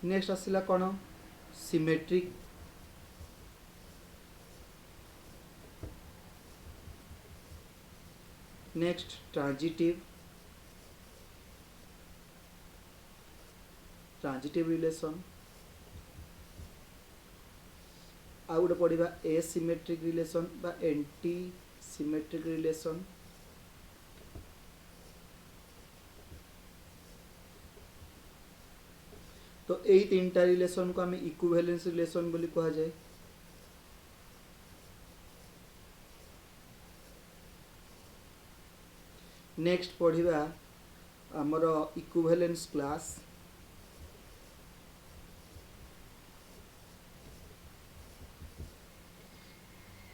Next आसला कौन symmetric next transitive transitive relation आ गोटे पढ़ा एसिमेट्रिक रिलेशन बा एंटी सिमेट्रिक रिलेशन तो यही तीन टा रिलेशन को आम इक्विवेलेंस रिलेशन बोली कहा जाए। नेक्स्ट पढ़ा आमर इक्विवेलेंस क्लास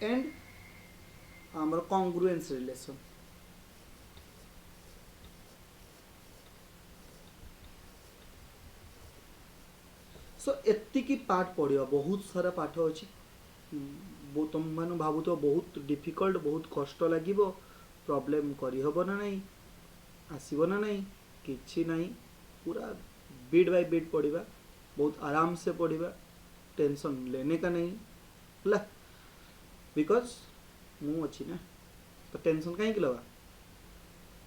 एंड आमर कॉन्ग्रुएंस रिलेशन। सो एतिकी पाठ पढ़ियो बहुत सारा पाठ अच्छी तुम मैंने भावुथ बहुत डिफिकल्ट बहुत कष्ट लगे प्रॉब्लम करहब ना नहीं आसब ना नहीं किसी नहीं पूरा बीट बाय बीट पढ़ा बहुत आराम से पढ़ा टेंशन लेने का नहीं है बिकॉज मु अच्छी ना तो टेंशन कहीं लगा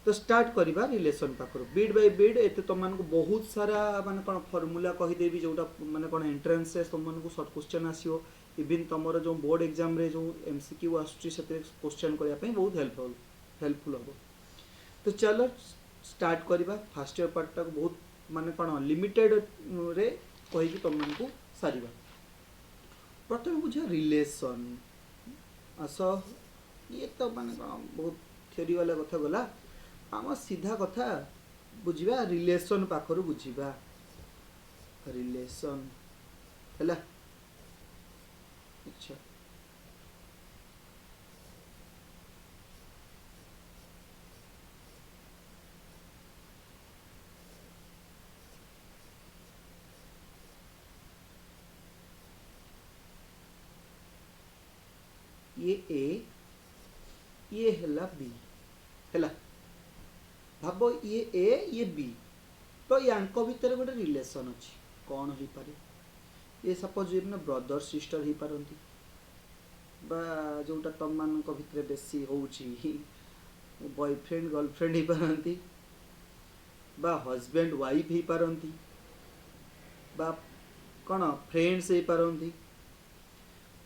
तो स्टार्ट करवा relation Pakhar beat by beat एत तुम को बहुत सारा माने कौन फर्मूला कहीदेवी जोटा माने कौन एंट्रेंस तुम को सर्ट क्वेश्चन आसो इवन तुम जो बोर्ड एग्जाम रे जो एमसीक्यू आसुच्ची से क्वेश्चन करने बहुत हेल्पफुल हम। तो चलो स्टार्ट करवा फास्ट ईयर पार्टा को बहुत माने कौन लिमिटेड रे कहीकि तुमको सारिबा। प्रथम बुझा रिलेशन आस ये तो माने कौन बहुत थ्योरी वाला कथा गला आम सीधा कथा बुझा रिलेशन पाखर बुझा रिलेशन है। अच्छा ये ए ये है बी है भाव ये ए ये बी तो यांक भितर गोटे रिलेशन अच्छी कौन हो पारे ये सपोज ना ब्रदर सिस्टर हो पारती जोटा तुम मान भितर बेसी हो बॉयफ्रेंड गर्लफ्रेंड हो पारती हजबैंड वाइफ हो पारती कौन फ्रेंड्स हो पारती।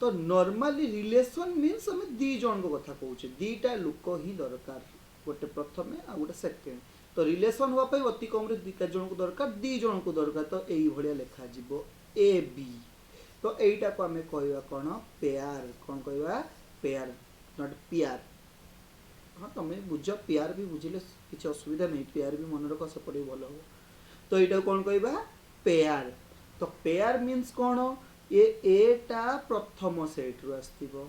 तो नॉर्मली रिलेशन मीन्स आम दी जन को कथा कहे दीटा लोक ही दरकार गोटे प्रथम आ गोटे सेकेंड तो रिलेशन हाँपाई अति कम दी जन को दरकार दी जन को दरकार तो यही लिखा जीव ए बी तो यहीटा को आम कह कौन पेयर कौन कह पेयर नॉट पियार हाँ तुम बुझ पेयर भी बुझे किसी असुविधा नहीं पेयर भी मन रख सेपटे भल हम तो यहाँ कौन कह पेयर तो पेयर मीन्स कौन ये एटा प्रथम सेट रु आसथिबो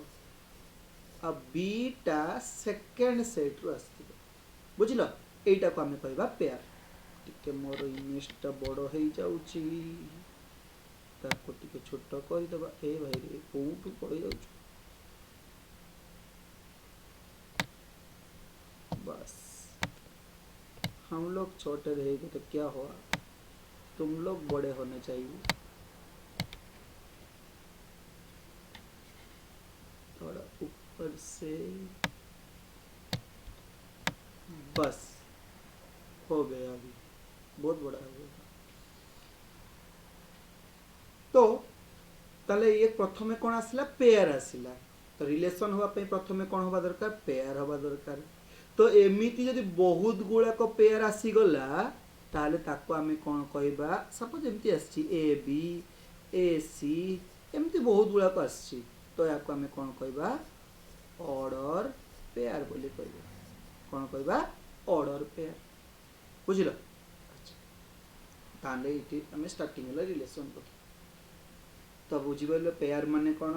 आ बीटा सेकेंड सेट रु आसथिबो बुझिलो एटा को हमें कहबा पेयर टिके मोर इमेज टा बड़ हो जाउची ताको टिके छोट कर देबा ए भाई रे कोठू पड़ जाउछ बस हम लोग छोटे रहेंगे तो क्या हुआ तुम लोग बड़े होने चाहिए थोड़ा ऊपर से बस हो गया अभी बहुत बड़ा हो गया तो ताले ये प्रथमे कौन आसला पेयर आसला तो रिलेशन हवा पे प्रथमे कौन हवा दरकार पेयर हवा दरकार तो एमिति जदि बहुत गुड़ाक पेयर आसीगला ताले ताको आमे कौन कहबा सपोज एमती आसी ए बी ए सी एमती बहुत गुड़ाक आसी तो या आम कौन कहबा ऑर्डर पेयर बोली कहबा कौन कहबा ऑर्डर पेयर बुझिल ताले इटी आम स्टार्टिंग वाला रिलेशन को तो बुझीगल पेयर माने कौन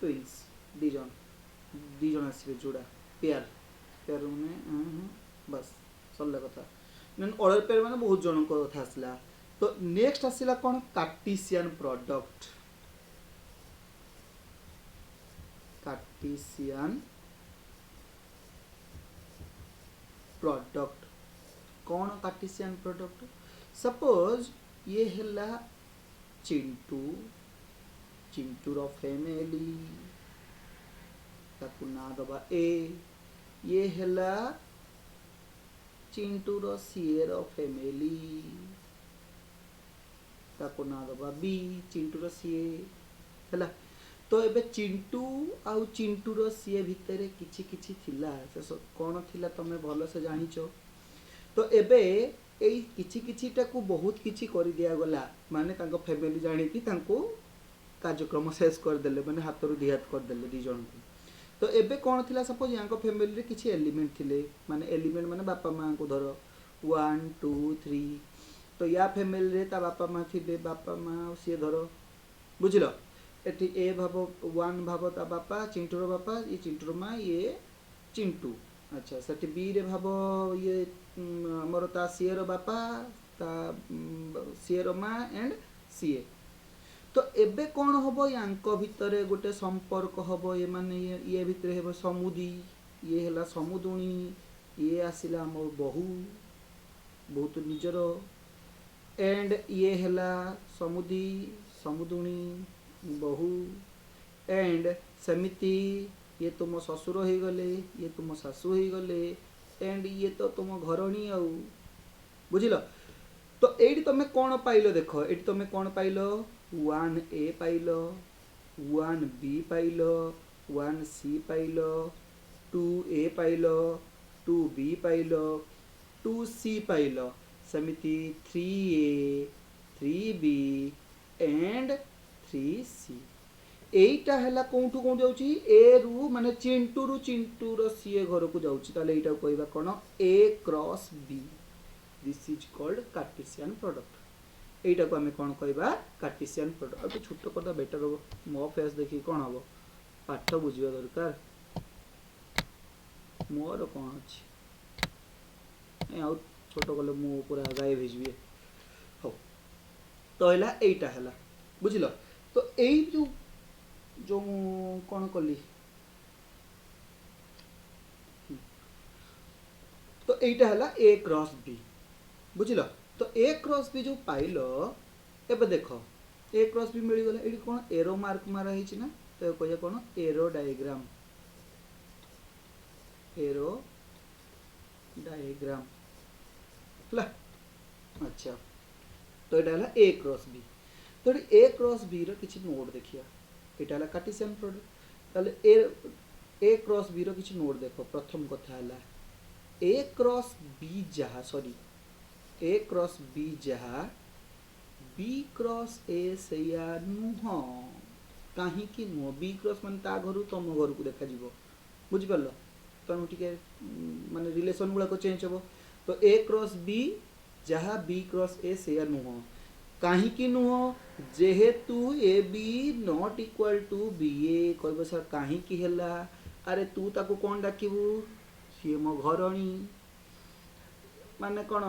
ट्विन्स दी जन आसबे जोड़ा पेयर पेयर माने बस सरला कथा ऑर्डर पेयर माने बहुत जन को कथा आसला तो नेक्स्ट आसला कौन कार्टेशियन प्रोडक्ट कार्टेशियन प्रोडक्ट कौन कार्टेशियन प्रोडक्ट सपोज ये है चिंटू चिंटूर फैमिली ताकू ना दबा ए ये हैला चिंटूर सीएर फैमिली ताकू ना दबा बी चिंटूर सीए हैला। तो एबे चिंटू आउ चिंटूर सीए भितर किछि किछि थिला से कौन थिला तमे भल से जानिचो। तो एबे एई किछि किछिटा को बहुत किछि कर दिया गला माने तांको फैमिली जानी कि तांको कार्यक्रम शेष कर देले माने हाथ रु दिहात कर देले दी जन को। तो एबे कौन थिला सपोज यांको फैमिली रे किछि एलिमेंट थिले माने एलिमेंट माने बापा मां को धरो 1 2 3 तो या फैमिली रे ता बापा मां थिबे बापा मां सी धरो बुझिलो एठी ए भाबो 1 भाबो ता बापा चिंटूर बापा ये चिंटूर मां ये चिंटू अच्छा सेठी बी रे भाबो ये हमर ता सीएर बापा ता सीएर मां एंड सीए। तो एबे कौन होबो यांको भितरे गोटे संपर्क होबो ये माने ये भितरे हेबो समुदी ये हैला समुदुणी ये आसिला हमर बहु बहुत निजर एंड ये हैला समुदी समुदुणी बहु एंड समिति ये तुम ससुर हो गले ये तुम सासू हो गले एंड ये तो तुम घरणी आउ बुझिल। तो एडी तमे कौन पाइलो देखो एडी तमे कौन pilo 1A pilo 1B pilo 1C pilo 2A pilo 2B pilo 2C pilo समिति 3A 3B एंड 3C एटा हैला कोठू कोन जाउची ए रु माने चिंटूर सीए घर को जाउची ताले एटा कहबा कोन A cross B this is called Cartesian product एटा को हमें कोन कहबा कार्टेशियन प्रोडक्ट। अब छोटो करदा बेटर हो मो फेस देखि कोन हबो पाठ बुझिबा दरकार मोर कोन अछि ए आउ छोटो कले मो पूरा गायब भेजबी हो तो हैला एटा हैला बुझिलो। तो एई जो कौन कली तो एटा हला ए क्रॉस बी बुझिल। तो ए क्रॉस बी जो पाइलो एबे देखो ए क्रॉस बी मिल गला एडी कोन एरो मार्क मारा हिची ना तो कहया कोन एरो डायग्राम ला अच्छा। तो एटा हला ए क्रॉस बी तो ए क्रॉस बी रो किछि नोड देखिया एटा हला कार्टेशियन प्रोडक्ट ताले ए क्रॉस बी रो किछि नोड देखो प्रथम कथा हला ए क्रॉस बी जहा सॉरी ए क्रॉस बी जहा बी क्रॉस ए सैया नुह काहे कि नुह बी क्रॉस माने ता घरु तम घर को देखा जीवो बुझि परलो तनु टिके माने रिलेशन गुला को चेंज होबो। तो ए क्रॉस बी जहा बी क्रॉस ए सैया नुह काहे कि नुह जेहेतु A B not equal to B A कहबो सर काहे कि हैला अरे तू ताको कोन डाकिबू सी मो घरणी माने कोन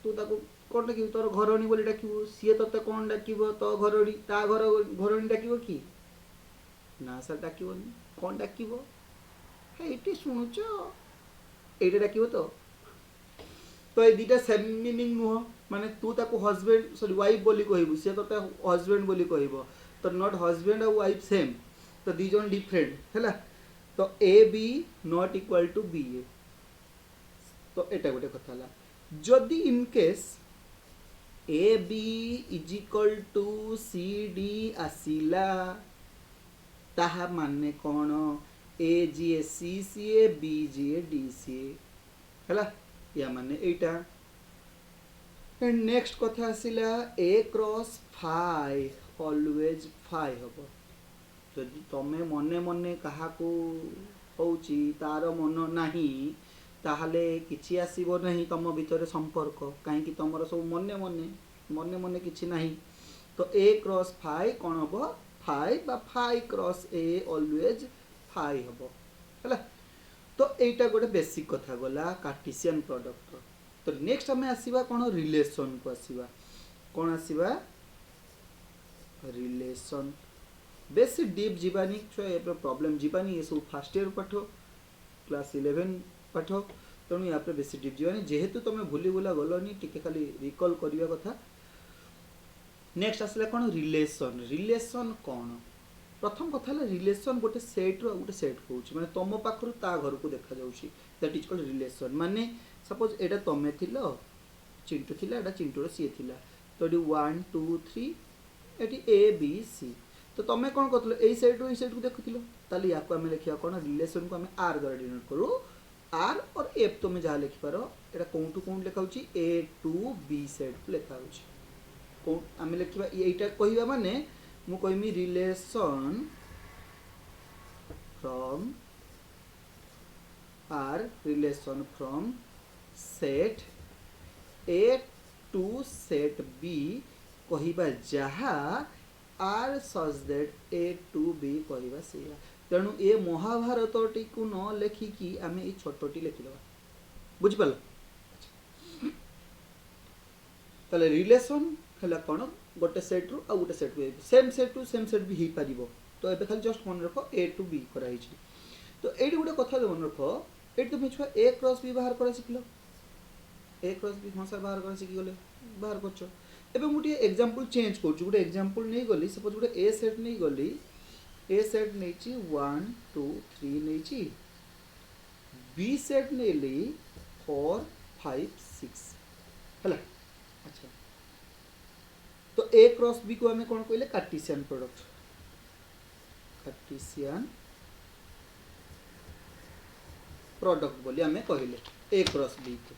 तू ताको कोन डाकिबू तोर घरणी बोली डाकिबू सी तते कोन डाकिबो तो घरणी ता घरणी डाकिबो कि ना सर डाकिबोनी कोन डाकिबो हे इटी सुनुचो एटा डाकिबो तो ए दिटा सेम मीनिंग नुह माने तू ताको हस्बैंड सॉरी वाइफ बोली कहबू से तते हस्बैंड बोली कहबो तो नॉट हस्बैंड और वाइफ सेम तो दी जन डिफरेंट हैला। तो ए B not equal to B A तो एटा गोटे कथा हला जदि in case A B is equal to C D आसिला ताहा माने कोन ए जी ए सी सी A B ji A D C ए हैला या माने एटा। एंड नेक्स्ट कथा आसिला ए क्रॉस फाई ऑलवेज फाई हबो जदि तमे मने मने कहा को होउची तार मन नाही ताहले किछि आसीबो नहीं तम भितरे संपर्क काहे कि तमरो सब मने मने किछि नाही। तो ए क्रॉस फाई कोन हबो फाई बा फाई क्रॉस ए ऑलवेज फाई हबो हैला। तो एटा गोटे बेसिक कथा गला कार्टेशियन प्रोडक्ट। तो नेक्स्ट हमें आसीबा कोन रिलेशन को आसीबा कोन आसीबा रिलेशन बेसी डीप जीवानी छुआ ए प्रॉब्लम जीवानी ये सब फर्स्ट ईयर पाठ क्लास 11 पाठ तेणु या बेसी डीप जीवानी जेहेतु तुम भूली भूला गलनी टिके खाली रिकॉल करबा कथा नेक्स्ट आसला कौन रिलेशन रिलेशन कौन प्रथम कथा रिलेशन गोटे सेट रु गोटे सेट कौन माने तुम पाखर ता घर को देखा जाउची दैट इज कॉल्ड रिलेशन माने सपोज एटा तमे थिलो चिंटू थिला एटा चिंटूर सी थिला तो एटी 1 2 3 एटी ए बी सी तो तुम कौन करथिलो एई सेट रु एई सेट को देखुथिलो ताली याको आमे लिखिया कोन रिलेशन को आमे आर द्वारा डिनोट करू आर और एफ तुम जहाँ लिखिपार एटा कौन टू कौन लिखा होची ए टू बी सेट को लिखा होची कौन आमे लिखिबा एटा कहिबा माने मु कहमी relation from R relation from set A to set B कहिबा जहा R such that A to B कहिबा सेया तेणु ए महाभारत टी को न लेखिकी आमे ए छोटटी लिखिदबा बुझि पाल ताले रिलेशन हला कोन गोटे सेट रु आ गोटे सेट को टू सेम सेट भी ही पारिबो तो एबे खाली जस्ट मन रखो ए टू बी करा हिची तो एडी गोटे कथा मन रखो एडी तुम छुआ ए क्रॉस बी बाहर करा सिखलो ए क्रॉस बी भाषा बाहर करा सिखि गले बाहर करछो एबे मु टी एग्जांपल चेंज करछु गोटे एग्जांपल नै गली सपोज गोटे ए सेट नै गली ए सेट नेची 1 2 3 नेची बी सेट नेली 4 5 6 हला अच्छा तो ए क्रॉस बी को हमें कौन कहले कार्टेशियन प्रोडक्ट कार्टेशियन प्रोडक्ट बोली हमें कहले ए क्रॉस बी को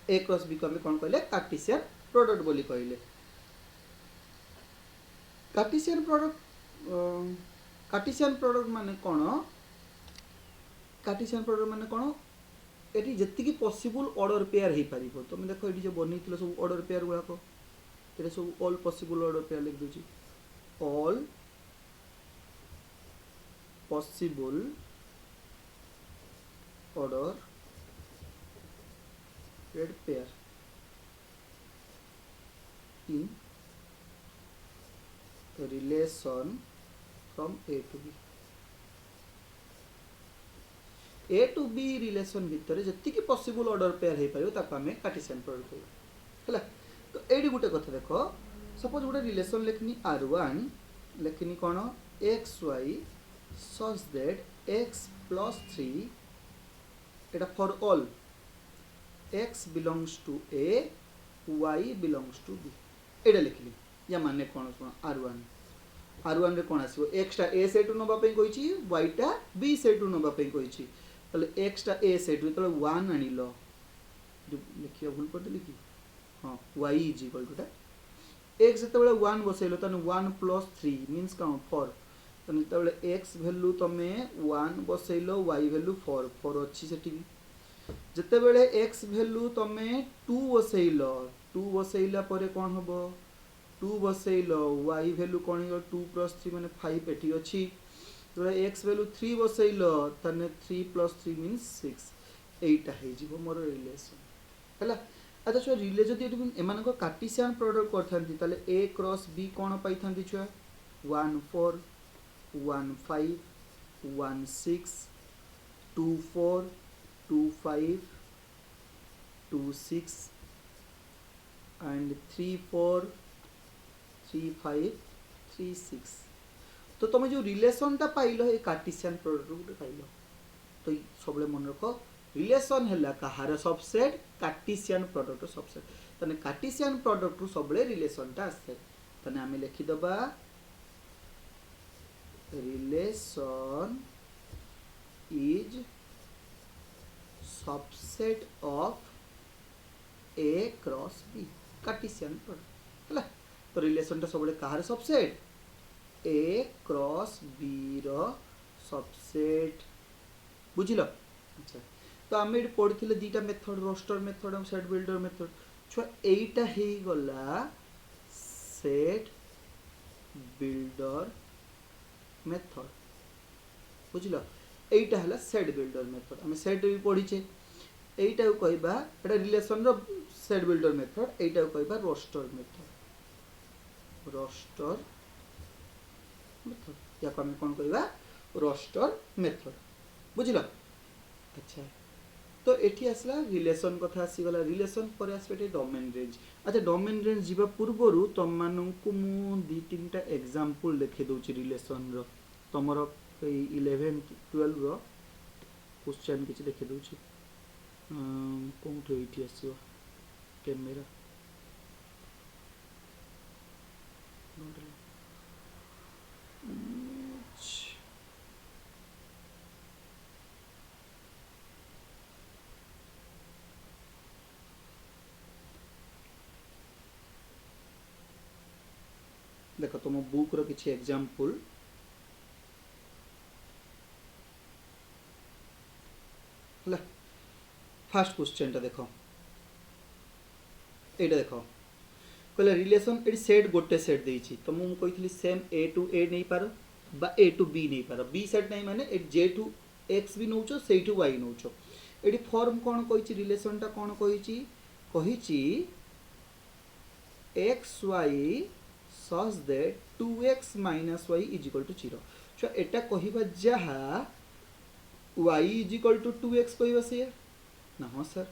ए क्रॉस बी को हमें कौन कहले कार्टेशियन प्रोडक्ट बोली कहले कार्टेशियन प्रोडक्ट माने कौन कार्टेशियन प्रोडक्ट माने कौन एटी जति पॉसिबल ऑर्डर पेयर हो पार तुम देख ये जो बनी सब ऑर्डर पेयर गुड़ाक ये सब ऑल पॉसिबल ऑर्डर पेयर लिख दूची all possible order pair in relation from A to B A to B relation भितर जति पॉसिबल ऑर्डर पेयर हो पार ताको आमे कार्टेशियन प्रोडक्ट कहला तो एडी गुटे कथा देखो सपोज गुटे रिलेशन लेखनी r1 लेखनी कोन xy such that x plus 3 Etah for all x belongs to a y belongs to b एटा लिखली या माने कोन सुन r1 रे कोन आसीबो x टा a सेट नबा पई कहिची y टा b सेट नबा पई कहिची तले x टा a सेट तले 1 आनिलो लिखियो भूल कर देली कि हां y is equal to x जतबेले 1 बसैलो तने 1 प्लस 3 मींस काउंट 4 तने जतबेले x वैल्यू तमे 1 बसैलो y वैल्यू 4 4 अछि सेठी जतबेले x वैल्यू तमे 2 बसैलो 2 बसैला परे कोन हबो 2 बसैलो y वैल्यू कोन हो 2 प्लस 3 माने 5 एठी अछि तो x वैल्यू 3 बसैलो तने 3 प्लस 3 मींस 6 एटा हे जीवो मोर रिलेशन हला अच्छा छुआ रिले जदि एटी एमान को कार्टेशियन प्रोडक्ट करथांती ताले a क्रॉस b कोन पाइथांती छुआ 1 4 1 5 1 6 2 4 2 5 2 6 and 3 4 3 5 3 6 तो तुम जो रिलेशन टा पाइलो ए कार्टेशियन प्रोडक्ट पाइलो तो सबले मन रखो रिलेशन हैला कहार सबसेट कार्टेशियन प्रोडक्ट सबसेट तने कार्टेशियन प्रोडक्ट रु सबले रिलेशन टा आसे तने आमे लिखि दबा relation is subset of A cross B Cartesian product हला तो रिलेशन टा सबले कहार सबसेट ए क्रॉस बी रो सबसेट बुझिलो अच्छा तो आमे एडी पढिथिले दीटा मेथड रोस्टर मेथड और सेट बिल्डर मेथड छुआ एटा हे गला सेट बिल्डर मेथड बुझिलो एटा हला सेट बिल्डर मेथड आमे सेट भी पढिचे एटा को कहबा एटा रिलेशन रो सेट बिल्डर मेथड एटा को कहबा रोस्टर मेथड रोस्टर मेथड या आमे कोन कहबा रोस्टर मेथड बुझिलो अच्छा तो एठी आसला रिलेशन कथा आसीगला रिलेशन पर आसबे डोमेन रेंज अच्छा डोमेन रेंज जीवा पूर्वरु तुम माननकु मु दी तीनटा एग्जांपल देखे दोची रिलेशन रो तमरो 11 12 रो क्वेश्चन किछि देखे दोची कोठो एठी आसीबो कैमरा देखो तुम बुक रो किछि एग्जांपल हला फर्स्ट क्वेश्चन टा देखो एटा देखो कहले रिलेशन एटी सेट गोटे सेट देइछि तो मु कहितली सेम a टू a नै पारो बा a टू b नै पारो b सेट नै माने ए j टू x भी नउछो सेई टू y नउछो एटी फॉर्म कोन कहिछि रिलेशन टा कोन कहिछि xy such that 2x minus y is equal to 0 so एटा कहिबा जहा y is equal to 2x कहिबा से ना हो सर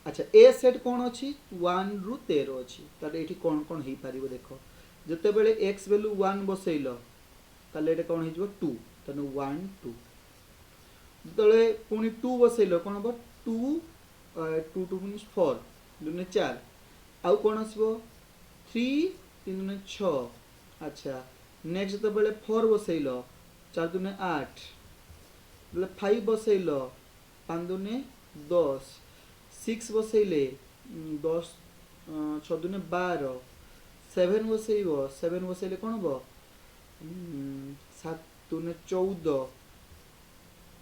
अच्छा ए सेट कौन अच्छी 1 रु 13 अच्छी ताले एठी कौन कौन हे पारिबो देखो जते बेले x वैल्यू 1 बसैलो ताले एटा कौन हे जबो 2 तने 1 2 जते पुनी 2 बसैलो कौन हो 2 2 2 मींस 4 दुने 4 आउ कौन आसीबो 3 3 दुने 6 अच्छा नेक्स्ट जते बेले 4 बसैलो 4 दुने 8 बेले 5 बसैलो 5 दुने 10 6 बसैले 10 6 दुने 12 7 बसैबो 7 बसैले कोन हो 7 दुने 14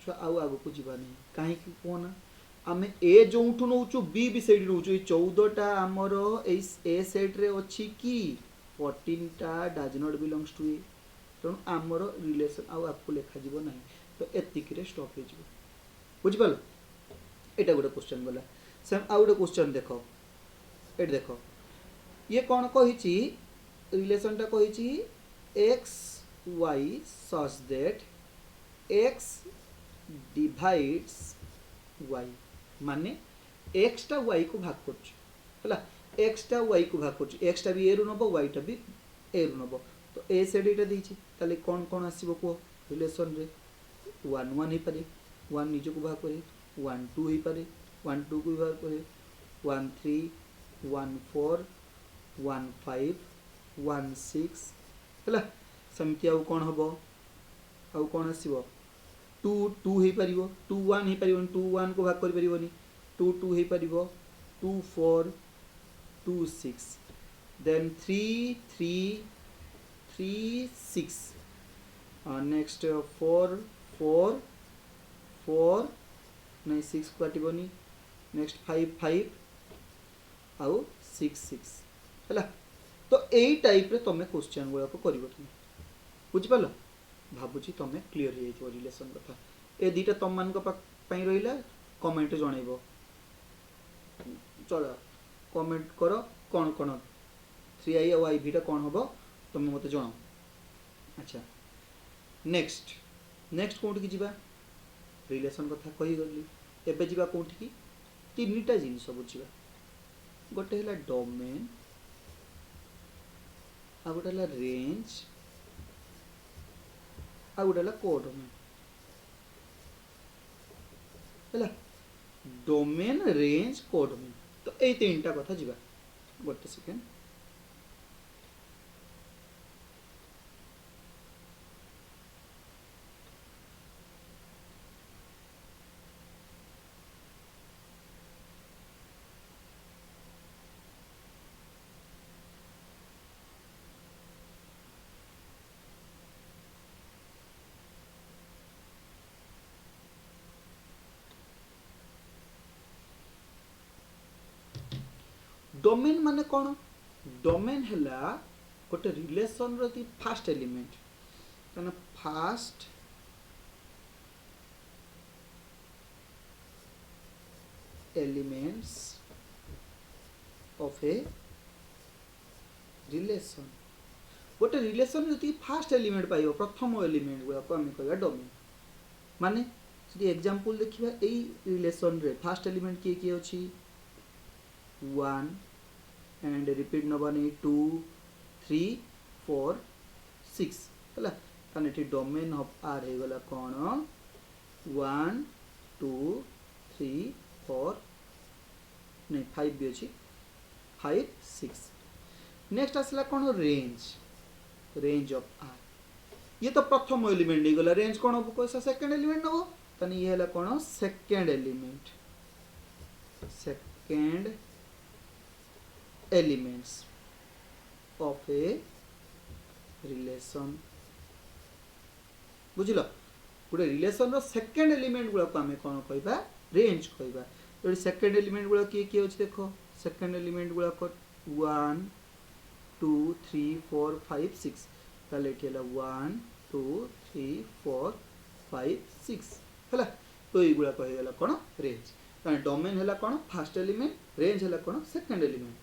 छ आउ आगो को जीवानी काहे कि कोना आमे ए जोउठु नउचु बी भी सेडी नउचु 14 टा हमरो ए सेट रे अछि की 14 टा डज नॉट बिलोंग्स टू ए तो हमरो रिलेशन आउ आपको लेखा जीवो नाही तो एतिक रे स्टॉप हे जीवो बुझ पालो एटा गोटे क्वेश्चन गला सेम आउ गोटे क्वेश्चन देखो एट देखो ये कौन कहिछि रिलेशन टा कहिछि x y such that x divides y माने x टा y को भाग करछ हला x टा y को भाग करछ x टा भी a रु नबो y टा भी a रु नबो तो a से डेटा देछि ताले कौन कौन आसीबो को रिलेशन रे 1 1 हे पारे 1 निजो को भाग करे 1 2 हे पारे 1 2 को भाग करे 1 3 1 4 1 5 1 6 हला समति आउ कोन हबो आउ कोन आसीबो 2 2 हे परिबो 2 1 हे परिबो 2 1 को भाग करि परिबोनी 2 2 हे परिबो 2 4 2 6 then 3 3 3 6 next 4 4 4 नहीं 6 को काटिबोनी नेक्स्ट 5 5 आउ 6 6 हला तो एई टाइप रे तमे क्वेश्चन गुला को करिवो तुम बुझ पालो भाबुची तमे क्लियर हे जो रिलेशन कथा ए दीटा तम मान को पई रहिला कमेंट जणाइबो चलो कमेंट करो कोन कोन 3i और i टा कोन हबो तमे मते जणाओ अच्छा नेक्स्ट नेक्स्ट कोन की जिबा रिलेशन कथा कहि गली एबे जिबा कोठी की तीनटा जिनिस बुझिबा गोटे हला डोमेन आ गोटे हला रेंज आ गोटे हला कोडोमेन हला डोमेन रेंज कोडोमेन तो ए तीनटा कथा जिबा गोटे सेकेंड डोमेन माने कौन डोमेन हैला गोटे रिलेशन रो दी फर्स्ट एलिमेंट तने first elements of a relation गोटे रिलेशन रो दी फर्स्ट एलिमेंट पाइबो प्रथम एलिमेंट गुला को हम कहबा डोमेन माने जी एग्जांपल देखिबा एई रिलेशन रे फर्स्ट एलिमेंट किए किए अछि 1 एंड रिपीट नबानी 2 3 4 6 हला ताने एठी डोमेन ऑफ आर हे गला कोन 1 2 3 4 नहीं 5 भी अछि 5 6 नेक्स्ट आसला कोन रेंज ऑफ आर ये तो प्रथम एलिमेंट नहीं गला रेंज कोन हो कोसा सेकंड एलिमेंट नबो तने ये हला कोन second elements of a relation बुझिलो गोटे रिलेशन रो सेकंड एलिमेंट गुला को हमें कोन कहबा रेंज कहबा तो सेकंड एलिमेंट गुला किए अछि देखो सेकंड एलिमेंट गुला को 1 2 3 4 5 6 ताले एठी हला 1 2 3 4 5 6 हला तो ये गुला कहि गेला कोन रेंज ताने डोमेन हला कोन फर्स्ट एलिमेंट रेंज हला कोन सेकंड एलिमेंट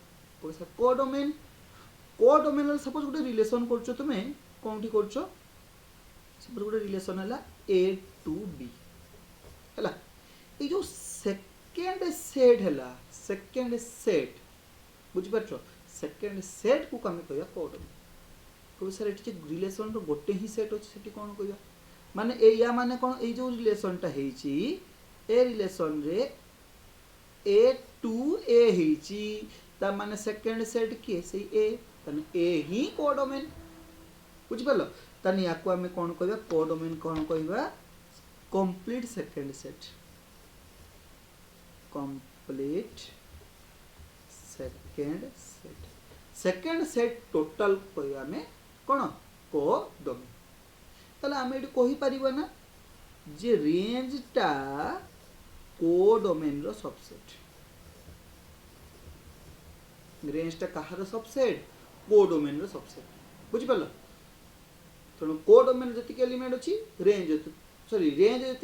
कोसा कोडोमेन सपोज गोटे रिलेशन करछो तुमे कोनठी करछो सपोज गोटे रिलेशन हला a to b हला ए जो सेकंड सेट बुझि परछो सेकंड सेट को कमे कहया कोडोमेन तो सर एठी रिलेशन रो गोटे ही सेट अछि सेठी कोन कहया माने ए या माने कोन ए जो रिलेशन ता हेची ए रिलेशन रे a to a हेची ता माने सेकंड सेट के से ए तने ए ही कोडोमेन बुझि परलो तने याको हमें कोन कहबा कोडोमेन कोन कहबा कंप्लीट सेकंड सेट टोटल कहबा में कोन कोडोमेन तले हमें एठी कहि परिबा ना जे रेंज टा कोडोमेन रो सबसेट रेंज टा कहार सबसेट कोडोमेन रो सबसेट बुझि परलो तो कोडोमेन जति एलिमेंट अछि रेंज जति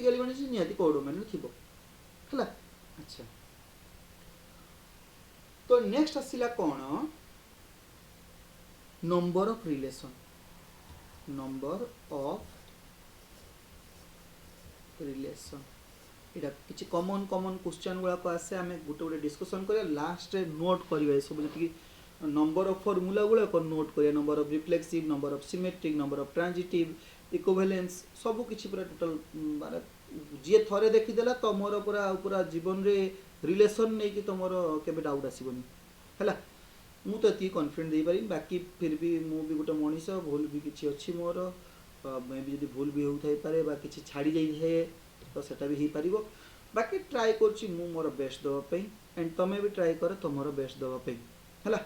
एलिमेंट अछि नियति कोडोमेन रो थिबो हला अच्छा तो नेक्स्ट आसिला कोन नंबर ऑफ रिलेशन एटा किछि कॉमन क्वेश्चन गुला को आसे हमें गुटे गुटे डिस्कशन करिया लास्ट रे नोट करिया सब जति नंबर ऑफ फार्मूला गुला को नोट करिया number of reflexive number of symmetric number of transitive equivalence सब किछि पूरा टोटल माने जे थरे देखि देला तमरो पूरा जीवन रे रिलेशन नै कि तमरो केबे डाउट आसीबनी हला मु तो ती कॉन्फिडेंट दे पारी बाकी फिर भी मु भी गोटे मनीष भूल भी किछि अछि मोर मे भी जदी भूल भी होउ थाई पारे बा किछि छाडी जाई है तो सेटा भी ही पारिबो बाकी ट्राई करछि मु मोर बेस्ट दवा पई एंड तमे भी ट्राई कर तमरो बेस्ट दवा पई हला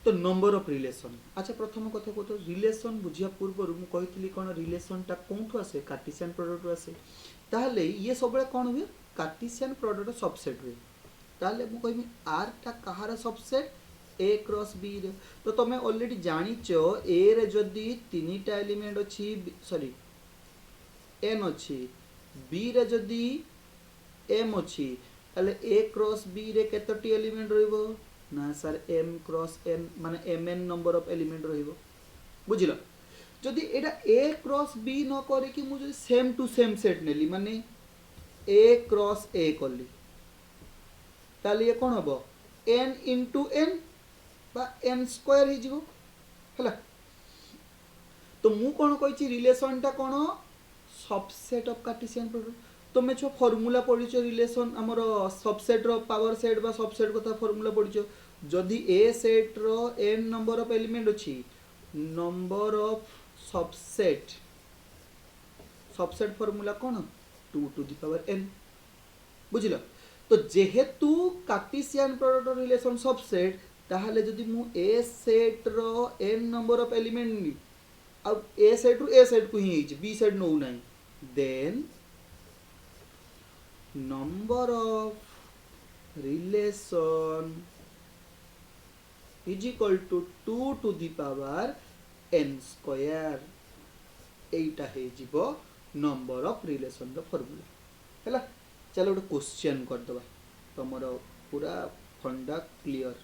तो नंबर ऑफ रिलेशन अच्छा प्रथम कथा को तो रिलेशन बुझिया पूर्व मु कहितली कोन रिलेशन टा कोंठो आसे कार्टेशियन प्रोडक्ट आसे ताहले ये सबले कोन हुए कार्टेशियन प्रोडक्ट सबसेट हुए ताहले मु कहिमी आर टा कहार सबसेट a क्रॉस b रे तो तमे ऑलरेडी जानिचो a रे जदी तीनटा एलिमेंट अछि सॉरी n अछि b रे जदी m अछि ताले a क्रॉस b रे केतोटी एलिमेंट रहइबो ना सर m क्रॉस n माने mn नंबर ऑफ एलिमेंट रहइबो बुझिलो जदी एटा a क्रॉस b न करे कि मु जदी सेम टू सेम सेट नेली माने a क्रॉस a करली ताले ये कोन हबो n into n बा n स्क्वायर ही जीवो हला तो मु कोन कहिची रिलेशन टा कोन सबसेट ऑफ कार्टेशियन प्रोडक्ट तमे छो फार्मूला पढिचो रिलेशन हमरो सबसेट रो पावर सेट बा सबसेट कथा फार्मूला पढिचो जदी a सेट रो n नंबर ऑफ एलिमेंट अछि नंबर ऑफ सबसेट फार्मूला कोन 2 टू द पावर n बुझिलो तो जेहेतु कार्टेशियन प्रोडक्ट रिलेशन सबसेट ताहले जदी मु a सेट रो n नंबर ऑफ एलिमेंट नी अब a सेट रो a सेट को ही हिच b सेट नो नाही then number of relation is equal to 2 to the power n square एटा हे जीवो नंबर ऑफ रिलेशन रो फार्मूला हैला चलो गोटे क्वेश्चन कर दबा तमरो पूरा फंडा क्लियर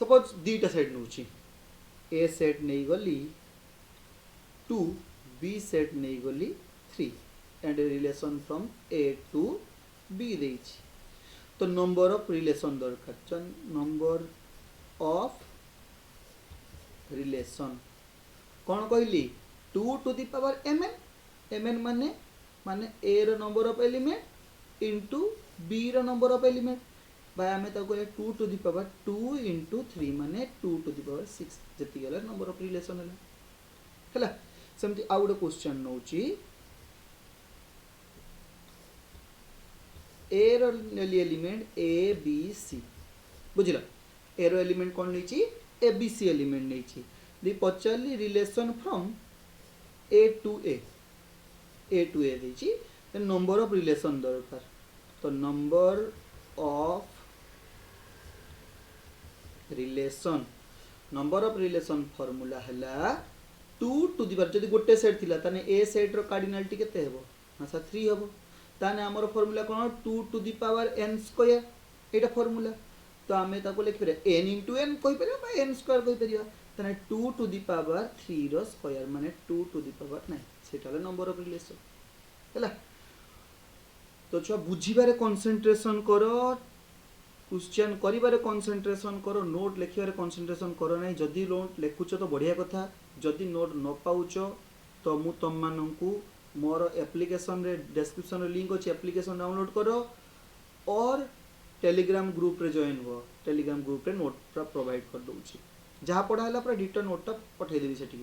सपोज दीटा सेट नउची a सेट नहीं गली 2 b सेट नहीं गली 3 and relation from A to B देछि तो नंबर ऑफ रिलेशन दरकार नंबर ऑफ रिलेशन कौन कहली 2 टू द पावर mn माने माने a रो number of element into b रो नंबर ऑफ एलिमेंट बाय आमे ताको कहले 2 टू द पावर 2 इनटू 3 माने 2 टू द पावर 6 जति गेला नंबर ऑफ रिलेशन हला सेमति आ गुटे क्वेश्चन नउची a रो एलिमेंट a b c बुझिला a रो एलिमेंट कोन लेची a b c एलिमेंट लेची दी पचारली relation from a to a देची नंबर ऑफ रिलेशन दरकार तो नंबर ऑफ रिलेशन फॉर्मूला हला 2 टू द पावर जदी गोटे सेट थिला ताने ए सेट रो कार्डिनलिटी केते हेबो आसा 3 हेबो ताने हमर फॉर्मूला कोन 2 to the power n square एटा फॉर्मूला तो आमे ताको लिखि रे n * n कहि परिया बा n स्क्वायर कहि परिया ताने 2 टू द पावर 3 रो स्क्वायर माने 2 टू द पावर 9 सेटा ले नंबर ऑफ रिलेशन हला तो छुआ बुझीबारे कंसंट्रेशन करो क्वेश्चन करिबारे कंसंट्रेशन करो नोट लिखिबारे कंसंट्रेशन करो नहीं जदि नोट लिखुछ तो बढ़िया कथा जदि नोट न पाउछ तो मु तम माननकु मोर एप्लीकेशन रे डिस्क्रिप्शन रे लिंक अछि एप्लीकेशन डाउनलोड करो और टेलीग्राम ग्रुप रे जॉइन हो टेलीग्राम ग्रुप रे नोट प्रोवाइड कर दोछि जहाँ पढ़ा हला पूरा डिटेल नोट पठे देबी सेठी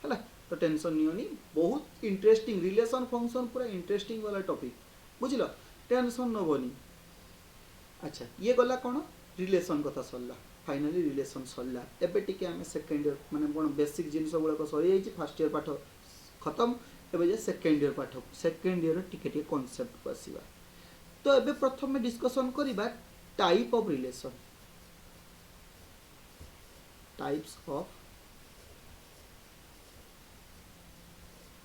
हला तो टेंशन नियोनी बहुत इंटरेस्टिंग रिलेशन फंक्शन पूरा इंटरेस्टिंग वाला टॉपिक बुझिलो टेंशन नबनी अच्छा ये गला कौन रिलेशन कथा सरला फाइनली रिलेशन सरला एबे टिके आमे सेकंड ईयर माने कोन बेसिक जिंस गुला सरी जाई फर्स्ट ईयर पाठ खत्म एबे जे सेकंड ईयर पाठ सेकंड ईयर टिके टिके कांसेप्ट को आसीबा तो एबे प्रथम में डिस्कशन करिबा type of relation types of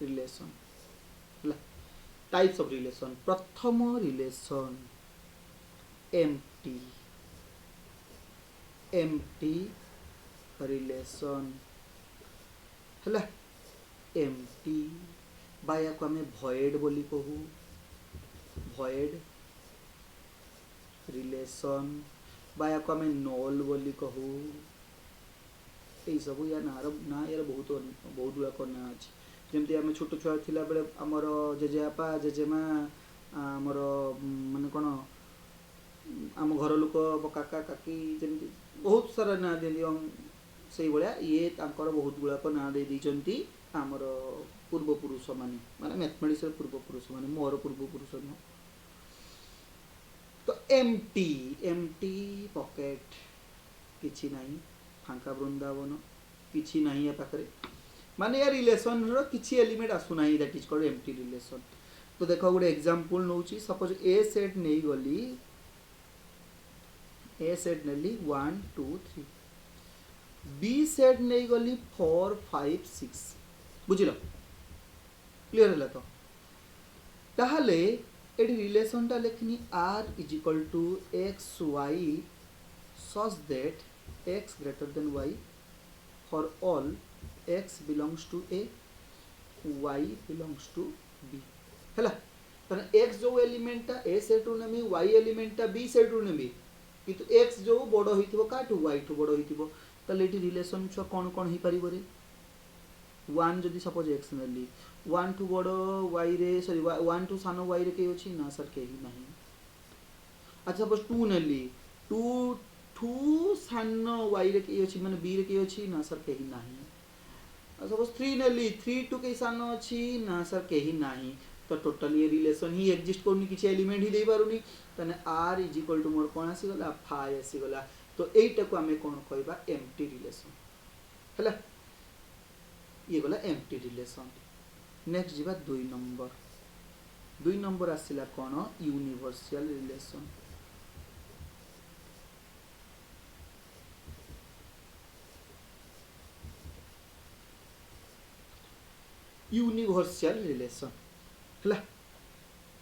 relation types of relation प्रथम रिलेशन एम्प्टी रिलेशन हला एम्प्टी बाया को हमें भॉइड बोली कहू भॉइड रिलेशन बाया को हमें नल बोली कहू ए सब या ना यार बहुत गुड़ा करना अच्छे जमती आम छोट छुआ थिला बेले आमर जेजेबापा जेजेमा आमर माने कौन आम घर लोक काका काकी जमी बहुत सारा ना दिखती से भाया ये तांकर बहुत गुड़ाक ना दे देइचंती आमर पूर्वपुरुष माने माने मैथमेटिक्स पूर्वपुरुष माने मोर पूर्वपुरुष न तो एम्प्टी पॉकेट किछि नाही फांका वृंदावन किछि नाही या पाखरे माने या रिलेशन रो किछि एलिमेंट आसु नाही that is called empty relation तो देखो गोटे एग्जांपल नउची सपोज ए सेट नै गली ए सेट नेली 1 2 3 बी सेट नै गली 4 5 6 बुझिलो क्लियर हला तो ताहले एडी रिलेशन ता लेखनी r = x y such that x greater than y for all x belongs to a y belongs to b हला तने x जो एलिमेंट ता a सेट रु नेमी y एलिमेंट ता b सेट रु नेमी किंतु x जो बडो होइथिबो काटू y टू बडो होइथिबो तले एटी रिलेशन छ कोन कोन ही परिबो रे 1 जदी सपोज x नेली 1 टू बडो y रे सॉरी 1 टू सानो y रे के अछि ना सर के ही नहीं अच्छा सपोज 2 नेली 2 2 सानो y रे के अछि माने b रे के अछि ना सर के ही नहीं सपोज 3 नेली 3 टू के सानो अछि ना सर के ही नहीं तो टोटल ये रिलेशन ही एग्जिस्ट करनी किछि एलिमेंट ही देई पारुनी तने r = मोर कोन आसी गला फाई आसी गला तो एटा को हमें कोन कहबा एम्प्टी रिलेशन हला ये गला एम्प्टी रिलेशन नेक्स्ट जीवा 2 नंबर आसिला कोन यूनिवर्सल रिलेशन यूनिवर्सल रिलेशन हला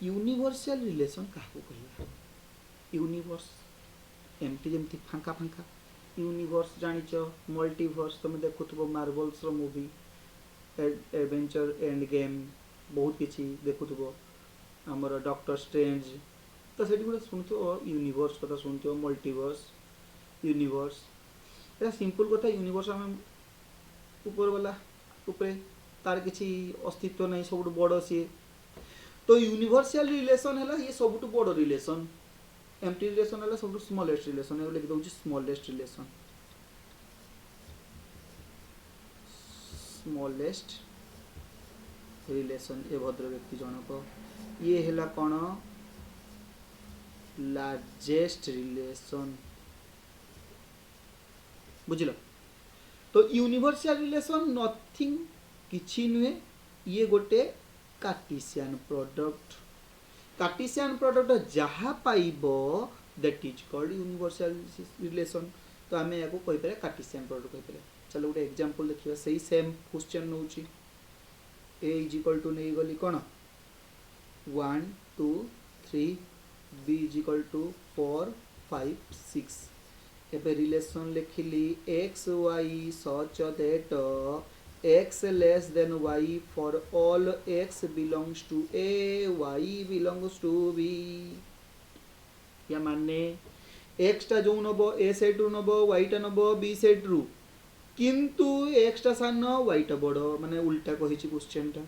यूनिवर्सल रिलेशन काहको कहला यूनिवर्स एम्प्टी जेमती फांका फांका यूनिवर्स जानिच मल्टीवर्स तुम देखुथबो मार्वल्स रो मूवी एडवेंचर एंड गेम बहुत किछि देखुथबो आमर डॉक्टर स्ट्रेंज तो सेठी गोटे शुणुथिबो यूनिवर्स कथा शुणुथिबो मल्टीवर्स यूनिवर्स एटा सिंपल कथा यूनिवर्स आम ऊपर वाला ऊपर तार किसी अस्तित्व नहीं सब बड़ सी तो यूनिवर्सल रिलेशन है ये सब बड़ रिलेशन एमटी रिलेशन है सब स्मॉलेस्ट रिलेशन लिखि दउछि स्मॉलेस्ट रिलेशन स्मॉलेस्ट रिलेशन ए भद्र व्यक्ति जनक ये है कौन लार्जेस्ट रिलेशन बुझल तो यूनिवर्सल रिलेशन नथिंग किछि नुहे ये गोटे कार्टेशियन प्रोडक्ट कार्टेशियन प्रोडक्ट जहाँ पाइबो that is called universal relation तो आम या कही पारे कार्टेशियन प्रोडक्ट कही पारे चलो गोटे एग्जांपल देखिए सही सेम क्वेश्चन नौची ए इज इक्वल टू नहीं गली कौन 1 2 3 बी इज इक्वल टू 4 5 6 एबे रिलेशन लिखिली x y such that x less than y for all x belongs to a y belongs to b या माने x टा जो नबो a सेट रु नबो y टा नबो b सेट रु किंतु x टा सान y टा बड़ माने उल्टा कहिछि क्वेश्चन टा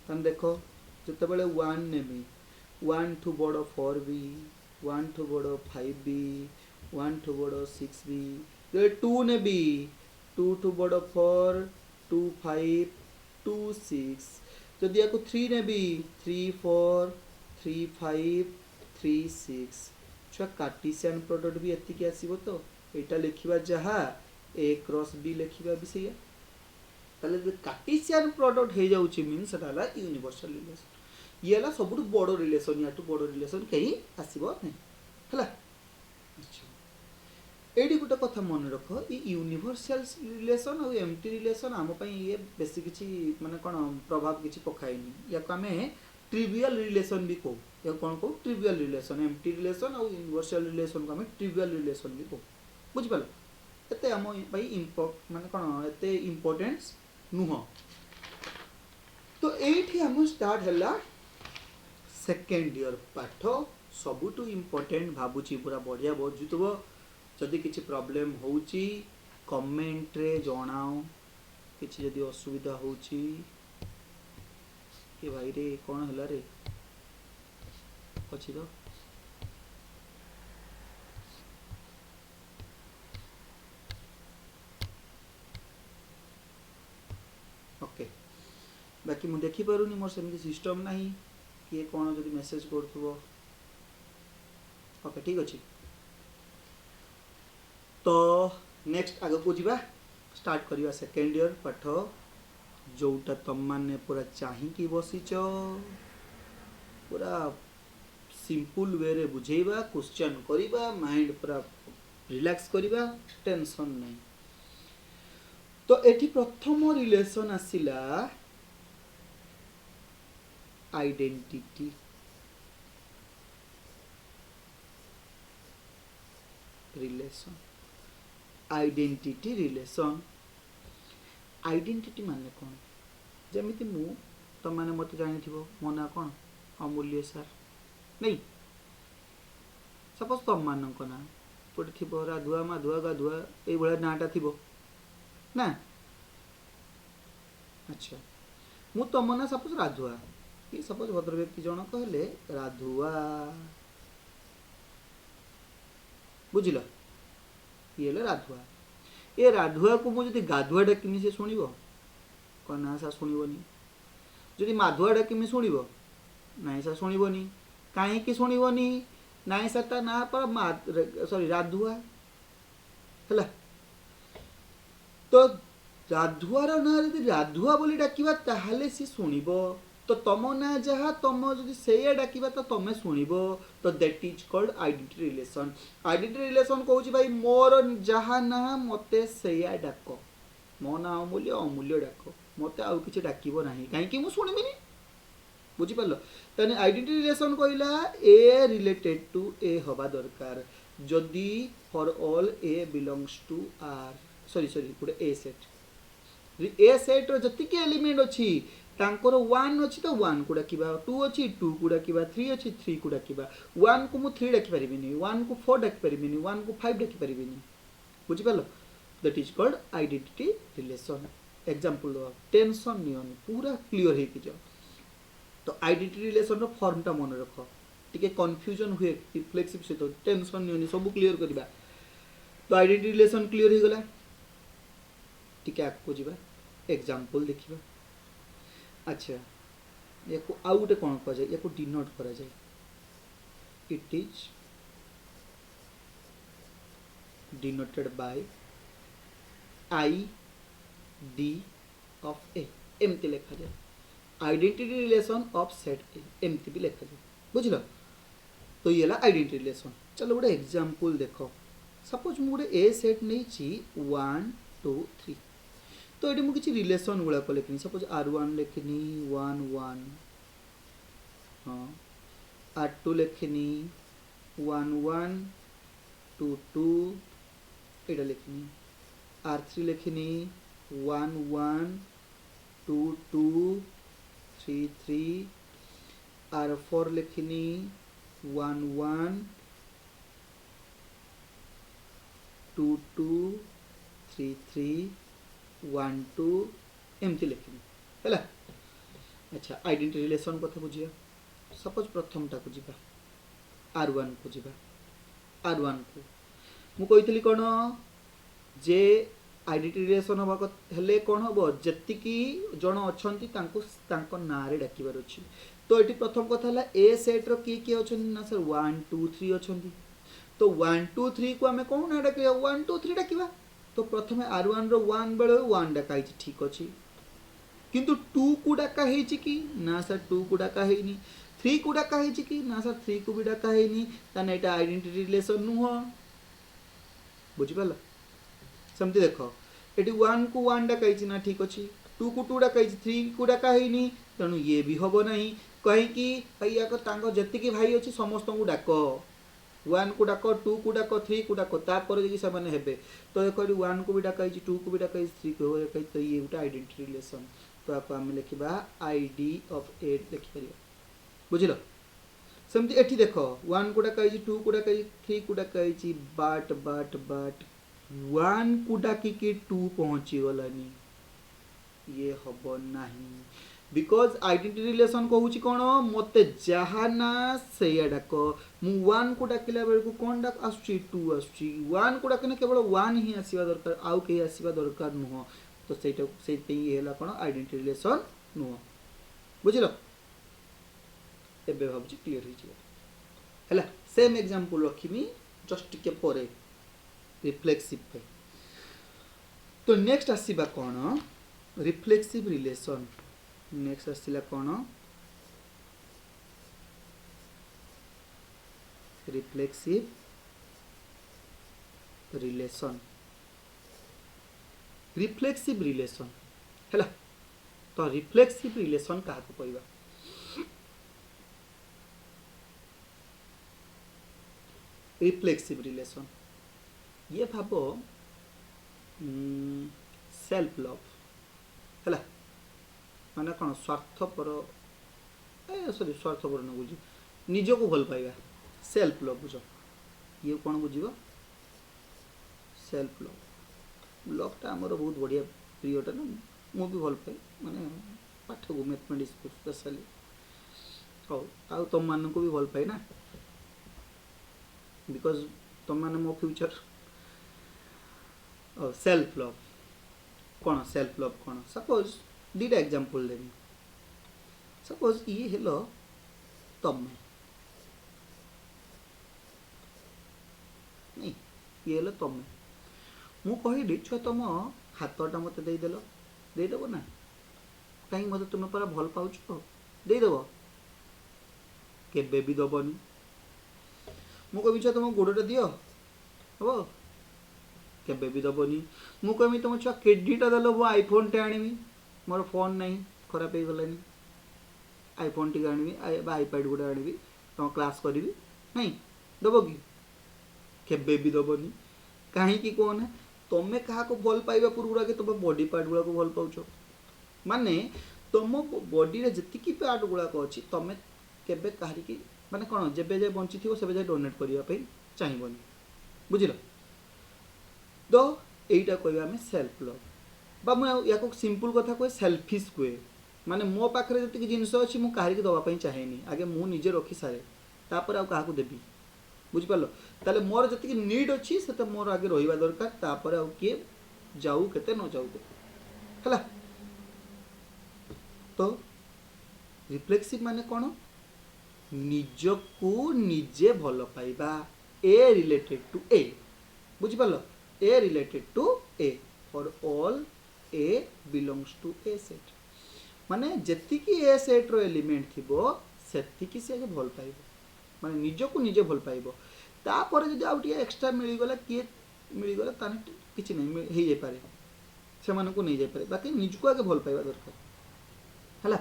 तन देखो जते बेले 1 नेबी 1 टू बड़ 4b 1 टू बड़ 5b 1 टू बड़ 6b जे 2 नेबी 2 टू बड़ 4 2 5 2 6 जदि या 3 नेबी 3 4 3 5 3 6 छुआ कार्टेशियन प्रोडक्ट भी एति के आसीबो तो एटा लिखिबा जहा a क्रॉस b लिखिबा भी सैया ताले जे कार्टेशियन प्रोडक्ट हे जाउची मीन सटाला यूनिवर्सल रिलेशन ये ला सबुठ बड़ रिलेशन या टू बड़ रिलेशन कहीं आसीबो नै हला अच्छा एडी गोटे कथा मन रख ये यूनिवर्सल रिलेशन और एमटी रिलेशन आम ये बेसी किसी माने कौन प्रभाव किसी पकाएनि या आम ट्रिवियल रिलेशन भी कहू या कौन कहू ट्रिवियल रिलेशन एमटी रिलेशन और यूनिवर्सल रिलेशन को आम ट्रिवियल रिलेशन भी कहू बुझिपाल एते आम माने कौन एते इम्पोर्टेंस नुह तो एठी आम स्टार्ट हैला सेकेंड ईयर पाठ सबुठु इम्पोर्टेंट भाबुची पूरा बढ़िया बुझुतबो जदि किसी प्रॉब्लम होउची कमेंट रे जणाओ किसी जदि असुविधा होउची ए भाई रे कौन हला रे अछि तो ओके बाकी मु देखि पारुनी मोर सेमि सिस्टम नाही कि कौन जदि मेसेज करथुबो ओके ठीक अछि तो नेक्स्ट आगे को जीवा स्टार्ट करिवा सेकेंड ईयर पाठ जोटा तुम माने पूरा चाहिकी बसीच पूरा सिंपल वे रे बुझेबा क्वेश्चन करिबा माइंड पूरा रिलैक्स करिबा टेंशन नहीं तो एठी प्रथम रिलेशन आसिला identity relation identity relation identity माने कौन जमीती मु तुम मैंने मत जानी मो ना कौन अमूल्य सार नहीं सपोज तुम मान ना गोटे थी राधुआ माधुआ गाधुआ ये भाया नाटा थी ना अच्छा मु तुम ना सपोज राधुआ कि सपोज भद्र व्यक्ति जन कहले राधुआ बुझिल ये राधुआ ये राधुआ को मुझे गाधुआ डाकिमी से शुण कौन ना सा शुणनी जदि माधुआ डाकिमी शुण ना सा शुणनी कहीं शुणनी ना सा ता ना पर सॉरी राधुआ है तो राधुआर ना जदि राधुआ बोली डाकिबा ताहले सी शुणिबो तो तुम ना जहाँ तुम जदि से डाकिबा तो तुम शुणिबो तो that is called identity relation identity relation कहूँ भाई मोर जहाँ ना मते से डाक मो ना अमूल्य अमूल्य डाक मत आउ कि डाकब ना कहीं शुणिबी बुझिपार तेने आइडेंटिटी रिलेशन कहला ए रिलेटेड टू ए हवा दरकार जदि for all a belongs to R sorry गोटे ए सेट ए सेट रो जतिक एलिमेंट अच्छी तांकर 1 अच्छी तो 1 को डाकिबा 2 अच्छी 2 को डाकिबा 3 अच्छी 3 को डाकिबा 1 को मु 3 डाकी परिबिनी 1 को 4 डाकी परिबिनी 1 को 5 डाकी परिबिनी बुझी पालो that is called identity relation example दो टेंशन नियोनी पूरा क्लियर हे कि जाओ तो आइडेंटिटी रिलेशन रो फॉर्म टा मन रखो टिके कंफ्यूजन हुए रिफ्लेक्सिव से तो टेंशन नियोनी सब क्लियर करबा तो आइडेंटिटी रिलेशन क्लियर हे गला टिके आको जिबा एग्जांपल देखिबा अच्छा याको आउ गोटे कौन कह जाए याको डिनोट करा जाए it is denoted by I D of A एमती लिखा जाए identity relation of set A एमती भी लिखा जाए बुझल तो ये आइडेंटिटी रिलेशन चलो गोटे एग्जांपल देख सपोज मु गोटे ए सेट नहीं 1 2 3 तो ये मुझे रिलेशन गुड़ाक लिखनी सपोज R1 लिखनी 1 1 हाँ R2 लिखनी 1 1 2 2 ये लिखनी R3 लिखनी 1 1 2 2 3 3 R4 लिखनी 1 1 2 2 3 3 1 2 एमती लिखनी है अच्छा आइडेंटिटी रिलेशन कथा बुझिया सपोज प्रथम टा को जीवा R1 को जीवा R1 को मु कहितली कोन जे आइडेंटिटी रिलेशन हबा हेले कोन हबो जत्तिकी जण अछंती तांको तांको नारे डाकिबार अछि तो एटी प्रथम कथा हला ए सेट रो की अछंती ना सर 1 2 3 अछंती तो 1 2 3 को हमें कोन ना डाकिबा 1 2 3 डाकिबा तो प्रथमे R1 रो 1 बेले 1 डाका हिची ठीक अछि किंतु 2 को डाका हिची कि ना सर 2 को डाका हेनी 3 को डाका हिची कि ना सर 3 को भी डाका हेनी ताने एटा आइडेंटिटी रिलेशन नु हो बुझि पाला समझे देखो एटी 1 को 1 डाका हिची ना ठीक अछि 2 को 2 डाका हिची 3 को डाका हेनी तनु ये भी हबो नाही कहि कि भैया को तांको जत्ति कि भाई अछि समस्त को डाको 1 को डाको 2 को डाको 3 को डाको तापर जे से माने हेबे तो देखो 1 को भी डाका 2 को भी डाका 3 को डाका तो ये उटा आइडेंटिटी रिलेशन तो आप हम लिखिबा आईडी ऑफ 8 लिखि परिबा बुझिलो समति एठी देखो 1 को डाका 2 को डाका 3 को डाका बाट 1 को डाकी के 2 पहुंची गलानी ये हबो नाही बिकॉज आइडेंटिटी रिलेशन कहूची कोन मते जहा ना सेया डाक मु 1 को डाकिला बेल को कोन डाक आसुची 2 आसुची 1 को डाकने केवल 1 ही आसीबा दरकार आउ के आसीबा दरकार नुह तो सेटा से पे हेला कोन आइडेंटिटी रिलेशन नुह बुझिलो एबे भाबची क्लियर हो जिवो हला सेम एग्जांपल रखिमी जस्ट के परे रिफ्लेक्सिव पे तो नेक्स्ट आसीबा कोन रिफ्लेक्सिव रिलेशन नेक्स्ट आसिला कोन रिफ्लेक्सिव रिलेशन हैला तो रिफ्लेक्सिव रिलेशन का को कहबा रिफ्लेक्सिव रिलेशन ये भाबो सेल्फ लव हैला माने कौन स्वार्थपर सॉरी स्वार्थपर न बुझी निज को भल पाइबा सेल्फ लव बुझ ये कौन बुझिबो सेल्फ लव लवटा हमर बहुत बढ़िया प्रियटा ना मु भी भल पाए माने पाठ को मैथमेटिक्स को स्पेशली आउ तुम मान को भी भल पाए ना बिकॉज तुम माने मो फ्यूचर सेल्फ लव कौन सेल्फ लव कौन सपोज दीटा एग्जांपल देनी सपोज ये हेलो तमे नहीं ये हेलो तमे मु कहिली छ तुम हाथटा मते दे देलो दे देबो ना कहीं मते तुम पर भल पाउछ दे देबो केबे भी दबनी मु कहबी छ तुम गोडटा दियो हो केबे भी दबनी मु कहबी तुम छ क्रेडिट देलो वो आईफोन टे आनीबी मोर फोन नहीं खराब हो गलानी आईफोन टी आनीबी आईपैड गोटे आनीबी तुम क्लास करी नहीं दब कि केबे भी दबनी कहीं कौन तुम्हें क्या भल पाइबा पूर्व के तुम बॉडी पार्ट गुड़ा को भल पाउछ माने तुम बॉडी रे जतिकी पार्ट गुड़ाक अच्छी तुम केबे कहारिकी माने कौन जेबे जाए बंची थी सेबे जाए डोनेट करने चाहिए बुझिल तो यहीटा कह आम सेल्फ लव बा मुझे सिंपल कथा कहे सेल्फिश कहे माने मो पाखे जी जिनस अच्छी मुझे कहारिकी दवाई चाहेनी आगे मुझे रखी सारे तापर आ क्या देवी बुझिपार ताले मोर जी नीड अच्छी से मोर आगे रहा दरकार तापर आ किए जाऊ के न जाऊ है तो रिफ्लेक्सिव माने कौन निजकू निजे भल पाइबा ए रिलेटेड टू ए बुझिपार a related to a for all a belongs to A set माने जेतिकी ए सेट रो एलिमेंट थिबो सेतिकी से भल पाइबो माने निजकू निजे भल पाइबो तापर जदि आउ टिके एक्स्ट्रा मिलगला किए मिलगला ताने किछि नै हे जाय पारे से मानको नै जाय पारे बाकी निजको आगे भल पाइबा दरकार हला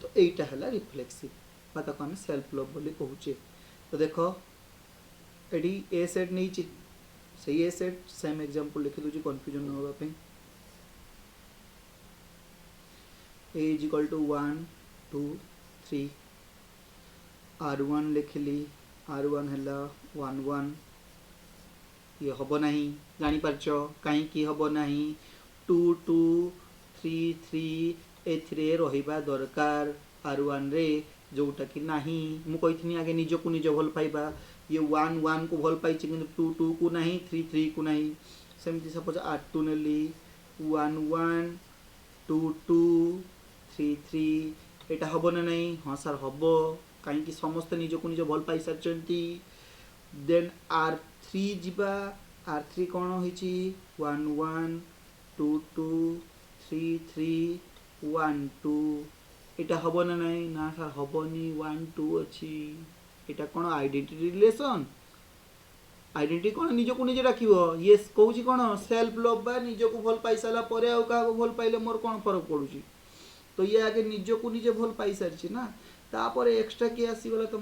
तो एटा हला रिफ्लेक्सिव बाता को हम सेल्फ लव बोली कहूचे तो देखो एडी ए सेट नै छि सही ए सेट सेम एग्जांपल लिखि दोजी कंफ्यूजन न होबा पे a is equal to 1 2 3 r1 लिखली r1 हला 1 1 ये हबो नहीं जानी परचो काई की हबो नहीं 2 2 3 3 एथरे रहिबा दरकार r1 रे जोटा कि नाही मु कहिथनी आगे निज को निज भल पाइबा ये 1 1 को भल पाइछि किंतु 2 2 को नहीं 3 3 को नहीं सेमति सपोज r2 नेली 1 1 2 2 3 3 एटा हबो ना नहीं हाँ सर हबो कहीं समस्त निज को निज भल पाई सारचंती देन r3 जिबा r3 कौन होइछि 1 1 2 2 3 3 1 2 एटा हबो ना नहीं ना सर हबोनी 1 2 अछि एटा कौन आइडेंटिटी रिलेशन आइडेंटिटी कौन निज को निज राखिबो ये कहूछि कौन सेल्फ लव बा निज को भल पाई साला परे आ का भल पाइले मोर कौन फरक पड़ुछि तो ये आगे निज को निजे भल पाई सारी ना तापर एक्स्ट्रा किए आसीगला तो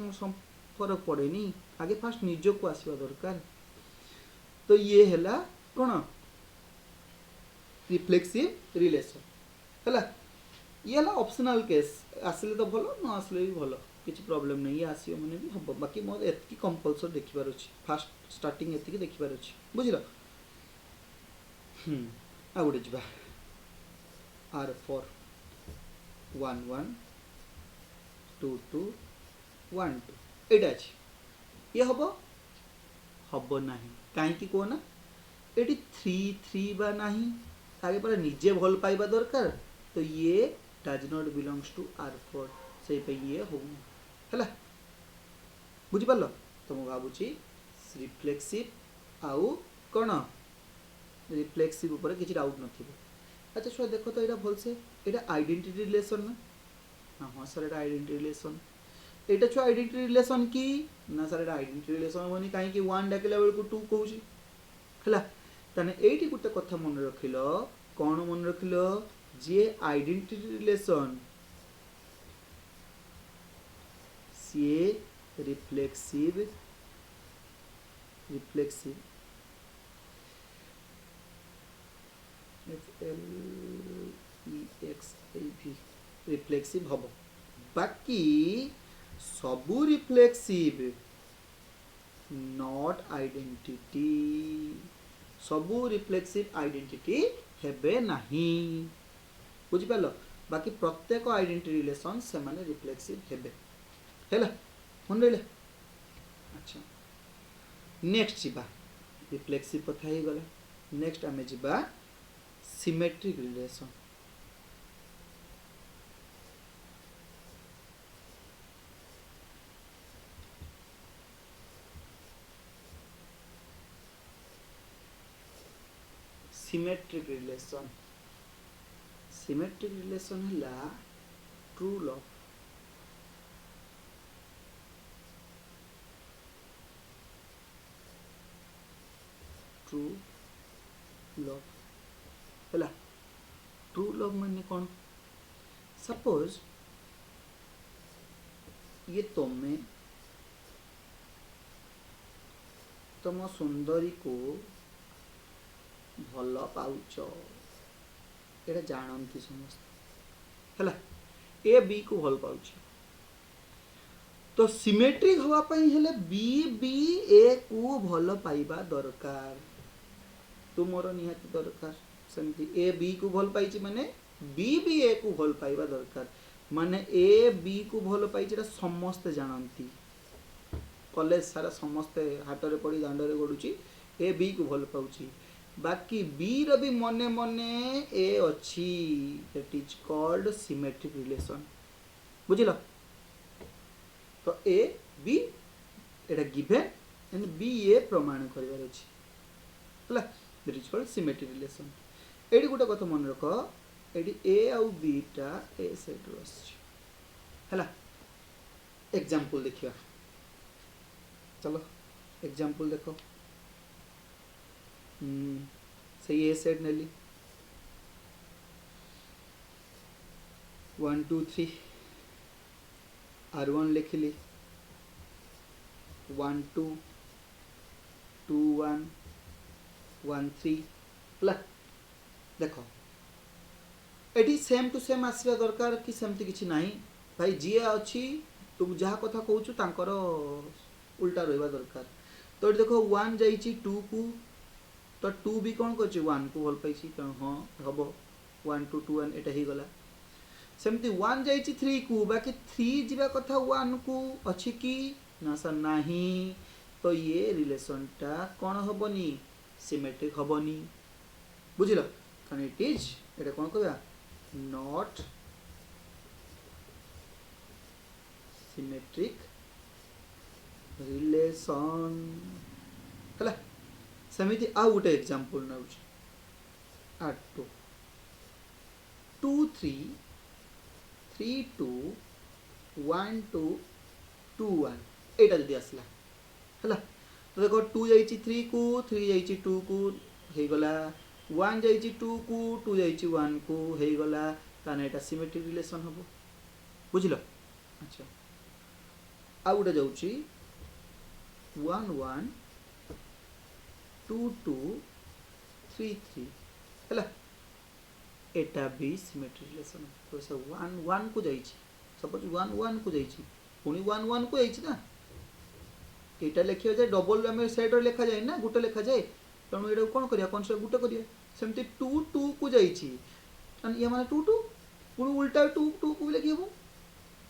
फरक पड़ेनी आगे फास्ट निज को आसवा दरकार तो ये हैला कौन रिफ्लेक्सिव रिलेशन हैला ये हैला ऑप्शनल केस आसले तो भलो न आसले भी भलो किछि प्रॉब्लम नहीं ये आसीयो माने भी हबो बाकी मोर एतकी कंपलसरी देखिबार अछि फास्ट स्टार्टिंग एतकी देखिबार अछि बुझिलो आ गुडे जिबा r4 1 1 2 2 1 2 एटा अछि ये हबो हबो नाही काहे की को ना एटी 3 3 बा नाही आगे पर निजे भल पाइबा दरकार तो ये does not belongs to r4 से पे ये हो हला बुझि पालो तो मु भाबुची रिफ्लेक्सिव आउ कोन रिफ्लेक्सिव ऊपर किछि डाउट नथिबो अच्छा छुआ देखो तो एटा भल से एटा आइडेंटिटी रिलेशन ना हाँ सर एटा आइडेंटिटी रिलेशन एटा छुआ आइडेंटिटी रिलेशन की ना सर एटा आइडेंटिटी रिलेशन होनी काहे कि 1 डाकिला बेल को 2 कहूची हला तने एठी गुटे कथा मन रखिलो कोन मन रखिलो जे आइडेंटिटी रिलेशन सी रिफ्लेक्सिव रिफ्लेक्सिव FLEXIV रिफ्लेक्सिव हम बाकी सबू रिफ्लेक्सिव नॉट आइडेंटिटी सबू रिफ्लेक्सिव आइडेंटिटी हेबे नहीं बुझि पालो बाकी प्रत्येक आइडेंटिटी रिलेशन से माने रिफ्लेक्सिव हेबे हैला मन रहले अच्छा नेक्स्ट जिबा रिफ्लेक्सिव कथा ही गला नेक्स्ट आमे जिबा सिमेट्रिक रिलेशन सिमेट्रिक रिलेशन है ट्रू लव ट्रू लव है ट्रू लव माने कौन सपोज ये तुम्हें तुम सुंदरी को भल पाउच एटा जानती समस्त है ए बी को भल पाउछि तो सिमेट्रिक हवा पई हेले बी बी ए को भल पाइबा दरकार तुमर निहाती दरकार सेमती ए बी को भल पाइछि माने बी बी ए को भल पाइबा दरकार माने ए बी को भल पाइछि एटा समस्त जानंती कॉलेज सारा समस्त हाथ में पड़ी दांड में गड़ुची ए बी को भल पाउछि बाकी बी रो भी मने मने ए अच्छी that is called symmetric relation बुझिल तो ए बी एटा गिवन एंड बी ए प्रमाण करिवार अछि हला that is called symmetric relation एडी गोटे कथा मन रख एडी ए आउ बी टा ए सेट रो अछि हला एग्जांपल देखिया चलो एग्जांपल देखो सही ए सेट नेली 1 2 3 R1 लिखिली 1 2 2 1 1 3 ला देखो एटी सेम टू सेम आसवा दरकार कि सेमती किछि नाही भाई जी अछि तुम जहा कथा कहूछु तांकर उल्टा रहबा दरकार तो देखो 1 जाईची 2 को तो 2 भी कोन करछि 1 को भल पाइछि कारण हां हबो 1 2 2 1 एटा ही गला सेमती 1 जाईची 3 को बाकी 3 जीवा कथा 1 को अछि कि ना सर नाही तो ये रिलेशन टा कोन हबनी सिमेट्रिक हबनी बुझिलो कारण इट इज एटा कोन कहबा नॉट सिमेट्रिक रिलेशन हला समिति आ गोटे एग्जांपल नउछ 8 2 2 3 3 2 1 2 2 1 एटा जदी आसला हला तो देखो 2 जाईची 3 को 3 जाईची 2 को हे गला 1 जाईची 2 को 2 जाईची 1 को हे गला ताने एटा सिमेट्रिक रिलेशन हबो बुझिलो अच्छा आ गोटे जाउची 1 1 2 2 3 3 हला एटा भी सिमेट्रिक रिलेशन तो से 1 1 को जाईची सपोज 1 1 को जाईची पुनी 1 1 को जाईची ना एटा लिखियो जे डबल में सेट रे लिखा जाय ना गुटे लिखा जाय तणु एटा कोन करिया कॉन्सेप्ट गुटे करिया सेमती 2 2 को जाईची अन ये माने 2 2 पुनी उल्टा 2 2 को लिखिबो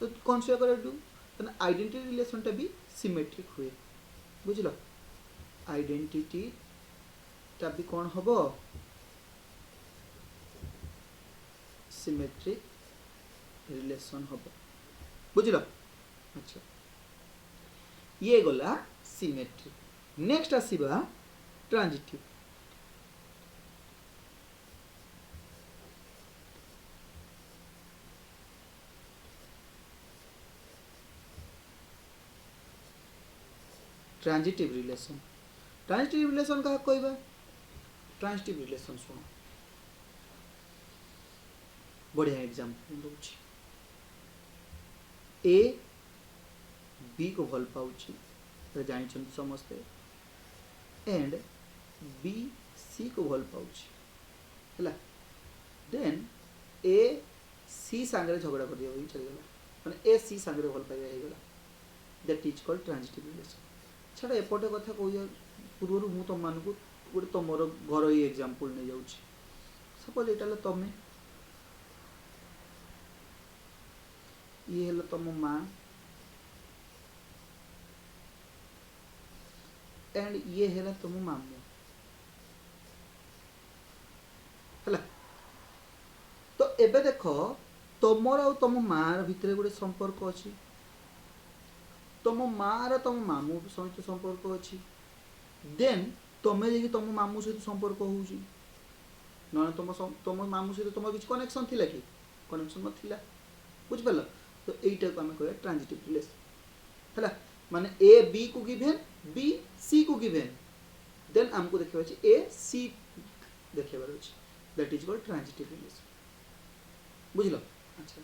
तो कॉन्सेप्ट करे 2 तने आइडेंटिटी रिलेशन टा भी सिमेट्रिक हुए बुझलो आइडेंटिटी टा भी कौन हबो सिमेट्रिक रिलेशन हबो बुझलो अच्छा ये गला सिमेट्रिक नेक्स्ट आसीबा ट्रांजिटिव ट्रांजिटिव रिलेशन का कहबा ट्रांजिटिव रिलेशन सुनो बढ़िया एग्जांपल दूची ए बी को भल पाउची तो जानिछन समझते एंड बी सी को भल पाउची हला देन ए सी सांगरे झगड़ा कर दियो चल गला माने ए सी सांगरे भल पाइबा हे गला that is called transitive relation छाड़ा एपटे कथा कह पूर्व मु तुम मान को गोटे तुम घर ही एग्जांपल नहीं जाऊँ सपोज ये तुम ये है तुम माँ एंड ये है तुम मामू है तो एबे देख तुमर आ तुम माँ भितर गोटे संपर्क अच्छी तुम माँ तुम मामू सहित संपर्क अच्छी देन तुम्हें देखिए तुम मामू सहित संपर्क होउची न तुम तुम मामू सहित तुम किसी कनेक्शन थिला कि कनेक्शन नथिला बुझ पाल तो एटा को हमें कहया ट्रांजिटिव रिलेशन है माने ए बी को गिवन बी सी को गिवन देन हमको देखिबा अछि ए सी देखिबार अछि that is called transitive relation बुझलो अच्छा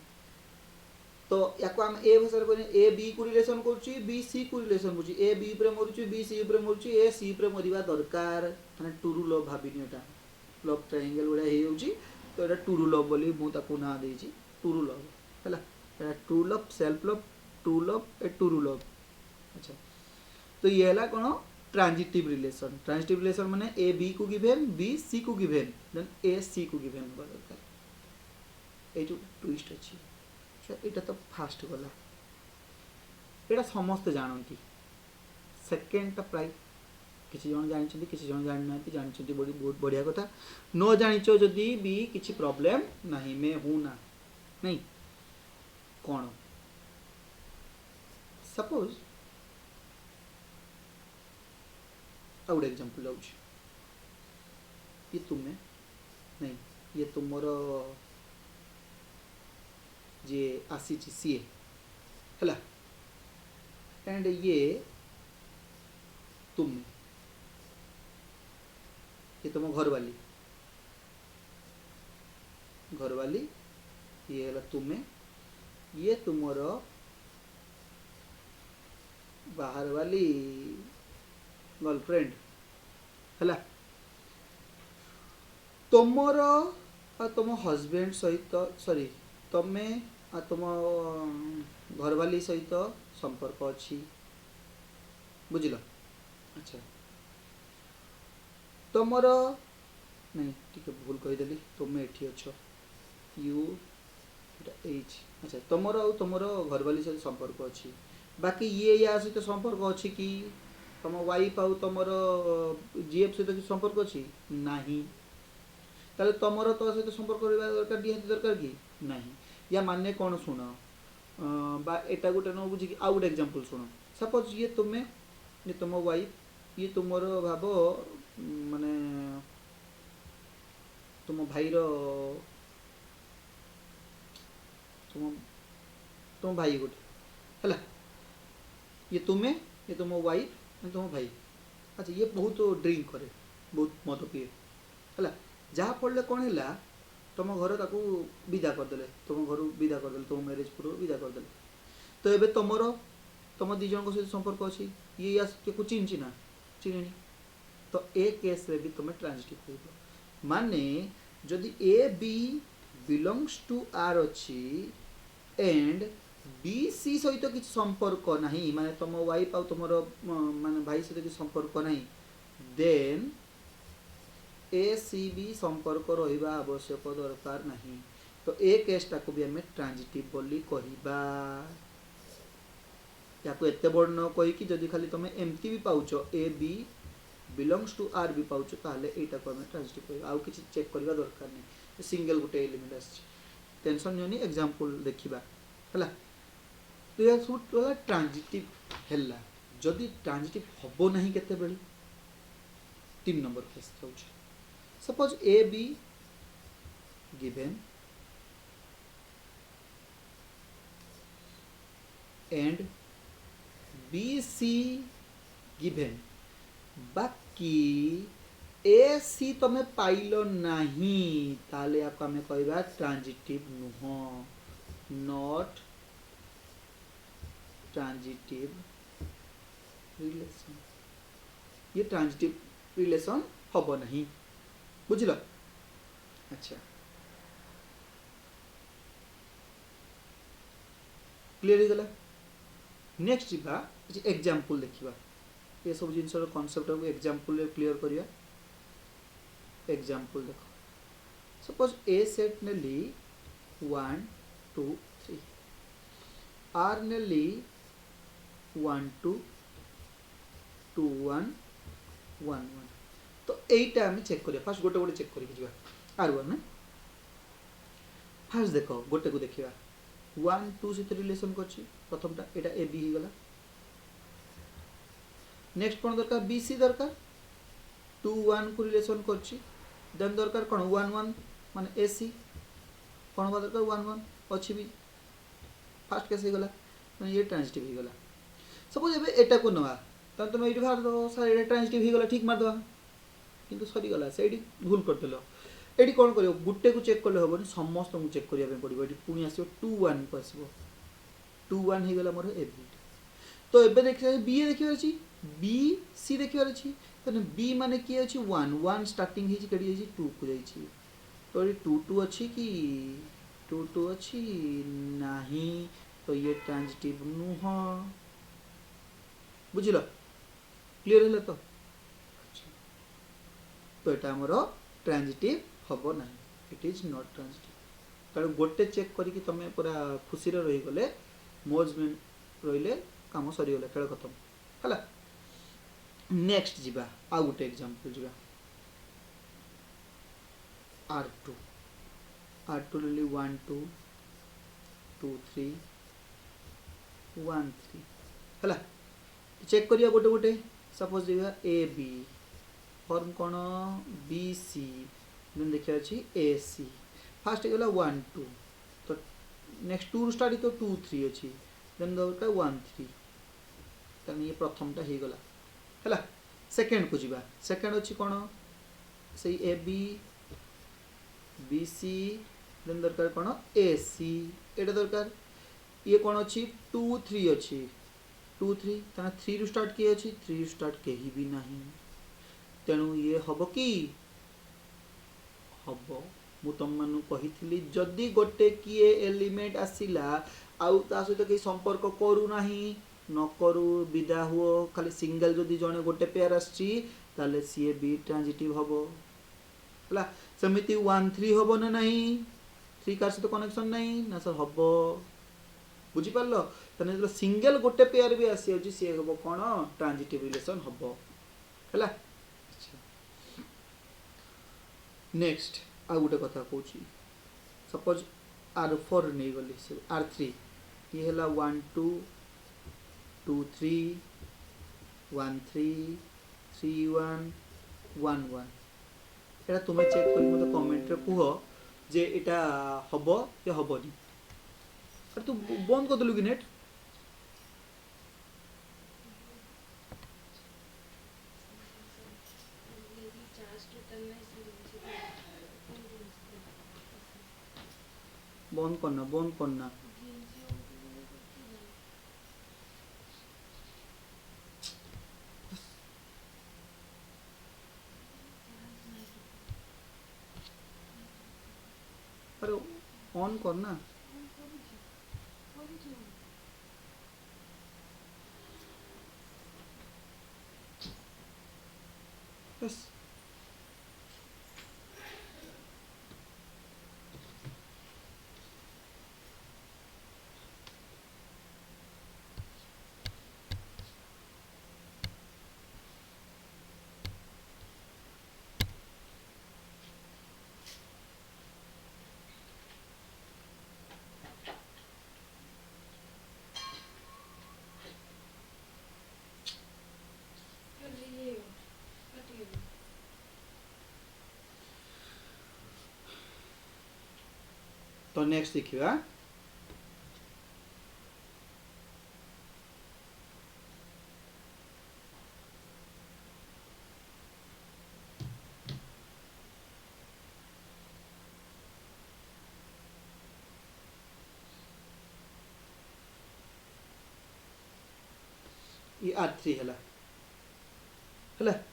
तो याको हम ए भाषा रे ए बी को रिलेशन करछि बी सी को रिलेशन करछि ए बी प्रे मरुछि बी सी प्रे मरुछि ए सी प्रे मरिबा दरकार माने to rule of भाबिनी Etah love triangle बडा हे होछि तो एटा टू रूल ऑफ बोली मु ताको ना देछि टू रूल ऑफ हैला true love self love true love a to love. अच्छा तो ये है कौन ट्रांजिटिव रिलेशन। ट्रांजिटिव रिलेशन माने ए बी को गिवेन बी सी को गिवेन देन ए सी को गिवेन होगा दरकार। ये जो ट्विस्ट अच्छी यहाँ तो फास्ट गला यहाँ समस्ते जानती। सेकेंडटा प्राय किसी जन जानते किसी जन जानी ना जानते बहुत बढ़िया कथा। न जानिच जदि भी किसी प्रॉब्लम नहीं मैं हूँ ना नहीं कौन सपोज आ गोटे एग्जांपल लाऊँ ये तुम्हें नहीं ये तुमर जे आसी सीए है एंड ये तुम्हें ये तुम घरवाली ये है तुम्हें ये तुमर बाहर वाली गर्लफ्रेंड है तुमर तुम हजबैंड सहित सॉरी तुम्हें तुम घरवाली सहित संपर्क अच्छी बुझल। अच्छा तुमर नहीं ठीक भूल कहीदेली तुम्हें एठी अच्छ यू एच। अच्छा तुमर आ तुमर घरवाली सहित संपर्क अच्छी बाकी ये या सहित संपर्क अच्छी कि तुम वाइफ आउ तुमर जीएफ सहित कि संपर्क अच्छी नहीं ताले तुमर तो सहित संपर्क करवा दरकार निहाती दरकार कि नहीं या माने कौन शुण बा एटा गोटे न बुझी आउ गोटे एग्जांपल शुण सपोज ये तुम्हें ये तुम वाइफ ये तुमर भाव माने तुम भाई तुम भाई गोटे है ये तुम्हें ये तुम वाइफ तुम भाई। अच्छा ये बहुत ड्रिंक करे बहुत मद पिए है जहाँ फल कौन है तुम घर ताकू विदा करदे तुम घर विदा करदे तुम मैरिज पूर्व विदा करदे तो ये तुमर तुम दी जन सहित संपर्क अच्छी ये या को चिन्ह ना चिन्हनी तो ए केस रे भी तुम ट्रांजिटिव कह माने जदि A B belongs to R अच्छी एंड बी सी सहित किसी संपर्क नहीं माने तुम वाइफ आ तुम माने भाई सहित किसी संपर्क नहीं देन ए सी बी संपर्क रहा आवश्यक दरकार नहीं तो ए केसटा को भी आम ट्रांजिटिव बोली कहबा। या एत बड़ न कहीकि जदि खाली तुम एमती भी पाउच A B belongs to R भी पाउच ताहले एटा को आम ट्रांजिटिव कहबा आउ किसी चेक करवा दरकार नहीं सिंगल गोटे एलिमेंट आसी टेंशन नहीं एग्जांपल देखिबा है तो यह सब वाला ट्रांजिटिव है जदि ट्रांजिटिव हबो नहीं केते बेले 3 नंबर केस जाउछ suppose a b given and B c given बाकी ए सी तुम्हें पाइल नहीं ताले आपको हमें कहबा ट्रांजिटिव नुह नॉट ट्रांजिटिव रिलेशन ये ट्रांजिटिव रिलेशन हम नहीं बुझल। अच्छा क्लियर हो गला नेक्स्ट जीवा एग्जांपल देखिबा ये सब जिन कॉन्सेप्ट को एग्जांपल क्लियर करिया। एग्जांपल देखो सपोज ए सेट नेली 1 2 3 आर नेली 1 2 2 1 1 1 तो एटा हम चेक करिया फास्ट गोटे गोटे चेक करिक जिवा आर 1 ना फास्ट देखो गोटे को देखिबा 1 2 सहित रिलेशन करछि प्रथमटा एटा ए बी ही गला नेक्स्ट कोन दरकार बी सी दरकार 2 1 को रिलेशन करछि देन दरकार कोन 1 1 माने ए सी कोन बा दरकार 1 1 अछि भी फास्ट कैसे गला माने ये ट्रांजिटिव ही गला सपोज एबे एटा को नवा त तुम एठी भार दो सर एटा ट्रांजिटिव ही गला ठीक मार दवा किंतु सरी गला सेडी भूल करदेलो एडी कोन करियो गुट्टे को चेक करले होबनी समस्त को चेक करिया पे पड़िबो एडी पुनी आसीबो 2 1 को आसीबो 2 1 ही गला मोर ए बी तो एबे देखियो बी देखियो अछि बी सी देखियो अछि तने बी माने की अछि 1 1 स्टार्टिंग हिची कडी अछि 2 को जाइछि तो 2 2 अछि कि टू टू अच्छी नहीं तो ये ट्रांजिटिव नुह बुझिल क्लियर है तो तो ये आमर ट्रांजिटिव हम ना इट इज नॉट ट्रांजिटिव कारण गोटे चेक करके तुम पूरा खुशी रही गले मौज में रही कम सरीगला खेल खत्म है नेक्स्ट जीवा आ गोटे एग्जांपल जीवा R2 R2 ले 1 2 2 3 1 3 है चेक करिया गोटे गोटे सपोज जीवा ए बी फॉर्म कौन बी सी देन देखिए अच्छी ए सी फास्ट गला 1 2 तो नेक्स्ट 2 स्टार्ट तो 2 3 अच्छी देन दरकार 1 3 तन ये प्रथमटा हो गला है सेकेंड को जीवा सेकेंड अच्छी कौन से A B B C then दरकार कौन ए सी एटा दरकार ये कौन अच्छी 2 3 अच्छी 2 3 तना 3 रु स्टार्ट किए अच्छी 3 रु स्टार्ट कहीं भी नहीं तेणु ये हम कि हम मु तुम मानू कही जदि गोटे किए एलिमेंट आसिला आउ ता सहित कहीं संपर्क करू नाही न करू विदा हुओ खाली सिंगल जदि जने गोटे पेयर आसी ताले सीए बी ट्रांजिटिव हम है सेमती 1 3 हम ना नहीं 3 कार सहित कनेक्शन नहीं ना सर हम बुझिपार तेना जो सिंगल गोटे पेयर भी आसी सी हम कौन ट्रांजिटिव रिलेशन हम है नेक्स्ट आ गोटे कथा कहूँ सपोज R4 नहीं गली R3 ये है 1 2 2 3 1 3 3 1 1 1 एटा तुम्हें चेक कर मत कमेंट रे कह जे एटा हम या हबनी अरे तू बंद कर देलु कि नेट बंद करना अरे ऑन करना बस तो नेक्स्ट देखिए ये R3 है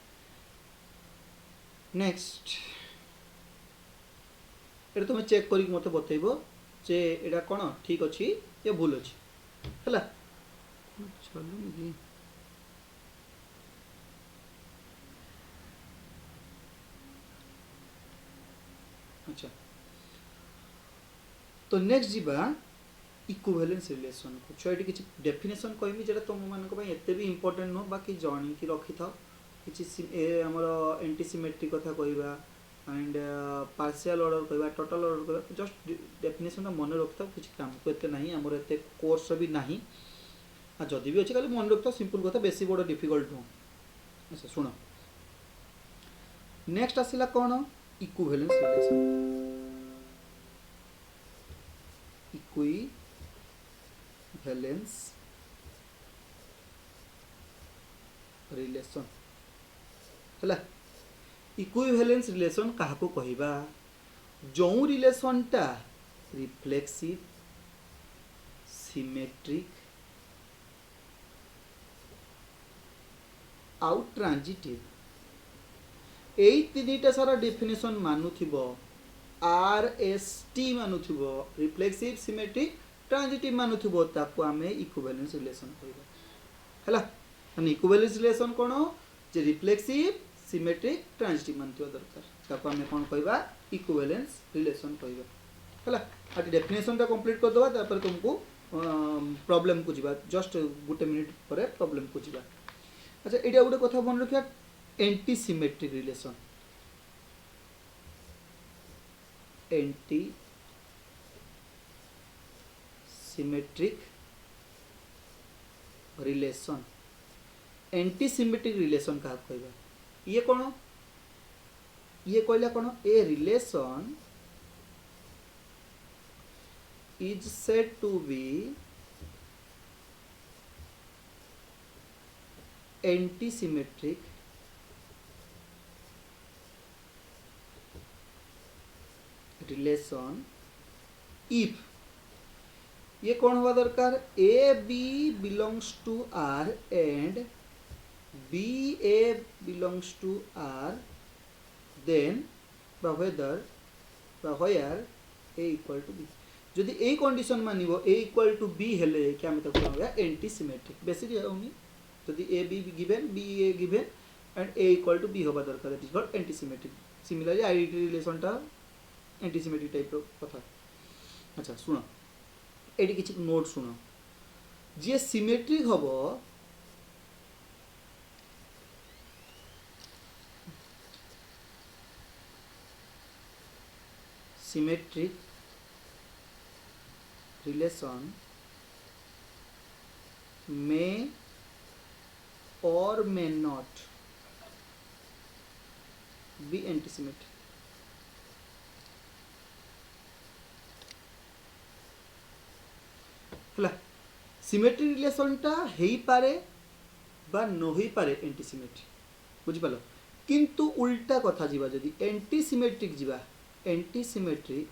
नेक्स्ट एटा तुम चेक करी मत बतैब जे एटा कौन ठीक अच्छी या भूल अच्छी है अच्छा तो नेक्स्ट जीवा इक्विवेलेंस रिलेशन को छो ये किसी डेफिनेशन कहमी जेटा तुम मानक एते भी इंपोर्टेंट नुह बाकी जानी कि रखी था किसी आमर एंटीसिमेट्री कथा कहवा एंड पार्शियल ऑर्डर कहवा टोटल ऑर्डर कहवा जस्ट डेफिनेशन मन रखी था किसी काम को एते नहीं आमर एते कोर्स भी नहीं आ जदि भी अच्छे खाली मन रखता सिंपल कथा बेसी बड़ डिफिकल्ट नुह अच्छा शुण नेक्स्ट आसला कौन इक्विवेलेंस रिलेशन इक्विवेलेंस रिलेशन है इक्विवेलेंस रिलेशन क्या कहवा जो रिलेशनटा रिफ्लेक्सिव सिमेट्रिक आउ ट्रांजिटिव यही तीनटा सारा डेफिनेशन मानुथिबो आर एस टी मानुथिबो रिफ्लेक्सिव सिमेट्रिक ट्रांजिटिव मानुथिबो ताको आमे इक्विवेलेंस रिलेशन कहबा हला माने इक्विवेलेंस रिलेशन कोन जे रिफ्लेक्सिव सिमेट्रिक ट्रांजिटिव मानथिबा दरकार ताको आमे कोन कहबा इक्विवेलेंस रिलेशन कहबा हला आटी डेफिनेशन ता कंप्लीट कर दवा तापर तुमको प्रॉब्लम को जीवा जस्ट गुटे मिनिट पर प्रॉब्लम को जीवा अच्छा एटा गुटे कथा मन रखिया anti symmetric relation anti symmetric relation anti symmetric relation का कहबा ये कोन ये कहला कोन a relation is said to be anti-symmetric relation if ये कौन हुआ दरकार a B belongs to R and b a belongs to R then whether where a equal to b जदि ए कंडीशन मानिबो ए इक्वल टू बी हेले क्या मतलब होगा एंटी सिमेट्रिक बेसिकली होनी जदि ए b given b a given and a equal to b होबा दरकार it is called anti symmetric similarly identity relation टा एंटी सिमेट्रिक टाइप रो कथा अच्छा सुनो एडी किछि नोट सुनो जे सिमेट्रिक होबो symmetric relation may or may not be antisymmetric हला सिमेट्रिक रिलेशन टा हेई पारे बा न होई पारे एंटीसिमेट्रिक बुझि पालो किंतु उल्टा कथा जीवा जदी एंटीसिमेट्रिक जीवा antisymmetric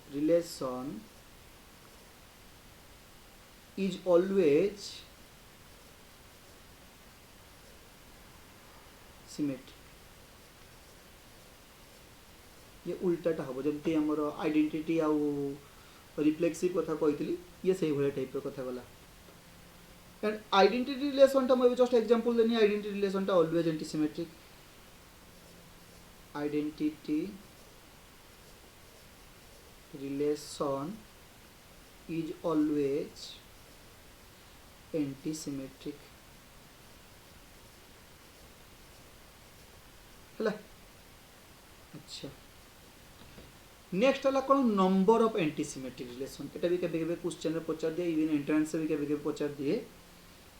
relation is always symmetric ये उल्टाटा हम जमती आमर आइडेंटिटी आउ रिफ्लेक्सिव कथा कही ये से भाई टाइप कथा गला एंड आइडेंटिटी रिलेशन टा मैं जस्ट एग्जांपल देनी आइडेंटिटी रिलेशन टा always antisymmetric identity relation is always antisymmetric हला अच्छा नेक्स्ट हला कोन नंबर ऑफ एंटीसिमेट्रिक रिलेशन एटा भी केबे केबे क्वेश्चन रे पचार दिए इवन एंट्रेंस से भी केबे केबे पचार दिए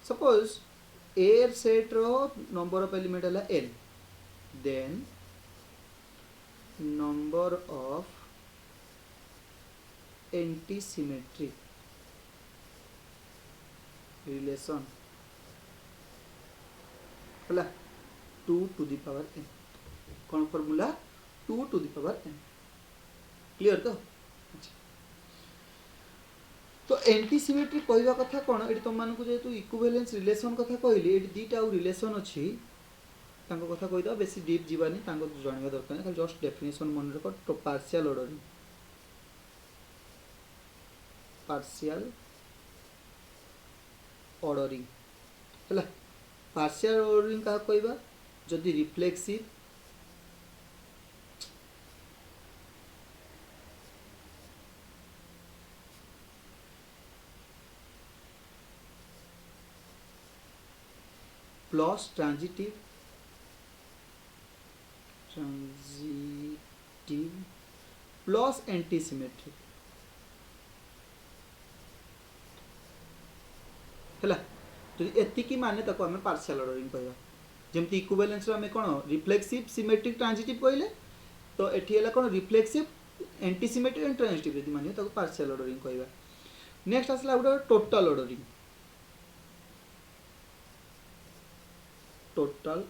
सपोज ए सेट रो नंबर ऑफ एलिमेंट हला n then number of antisymmetric relation हला 2 टू द पावर n कौन formula 2 to the power n clear तो तो एंटीसिमेट्रिक कहवा कथा कोन एटी तुम मानकु जेतु इक्विवेलेंस रिलेशन कथा कहली एटी दीटा आउ रिलेशन अछि तांको कथा कहि दो बेसी डीप जीवानी तांको जानिबा दरकार खाली जस्ट डेफिनेशन मन रखो तो पार्शियल ऑर्डरिंग हला पार्शियल ऑर्डरिंग का कहबा जदि reflexive plus transitive plus antisymmetric हला तो एतिकी माने ताको हमें पार्शियल ऑर्डरिंग कहबा जेमति इक्विवेलेंस रो हमें कोन रिफ्लेक्सिव सिमेट्रिक ट्रांजिटिव कहले तो एठी हला कोन रिफ्लेक्सिव एंटीसिमेट्रिक एंड ट्रांजिटिव यदि माने ताको पार्शियल ऑर्डरिंग कहबा नेक्स्ट आसला उडा टोटल ऑर्डरिंग टोटल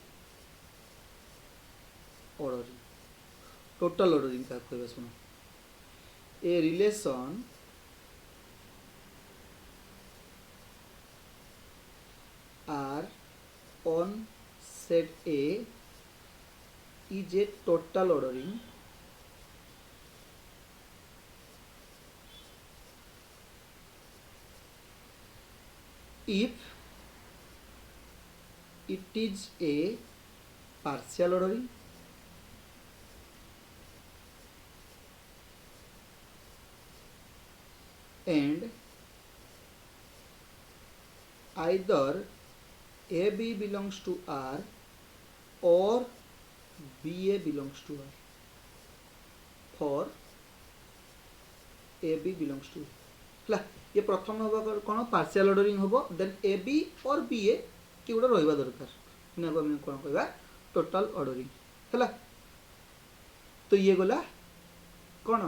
ऑर्डरिंग का कहबा सुनो a relation are on set A is a total ordering if it is a partial ordering and either AB belongs to R or BA belongs to R. For AB belongs to ହେଲା ये प्रथम होगा कौन partial ordering होबो then AB और BA कि गोटे रहिबा दरकार ना को हम कोन कहबा टोटल ऑर्डरिंग ହେଲା तो ये गला कौन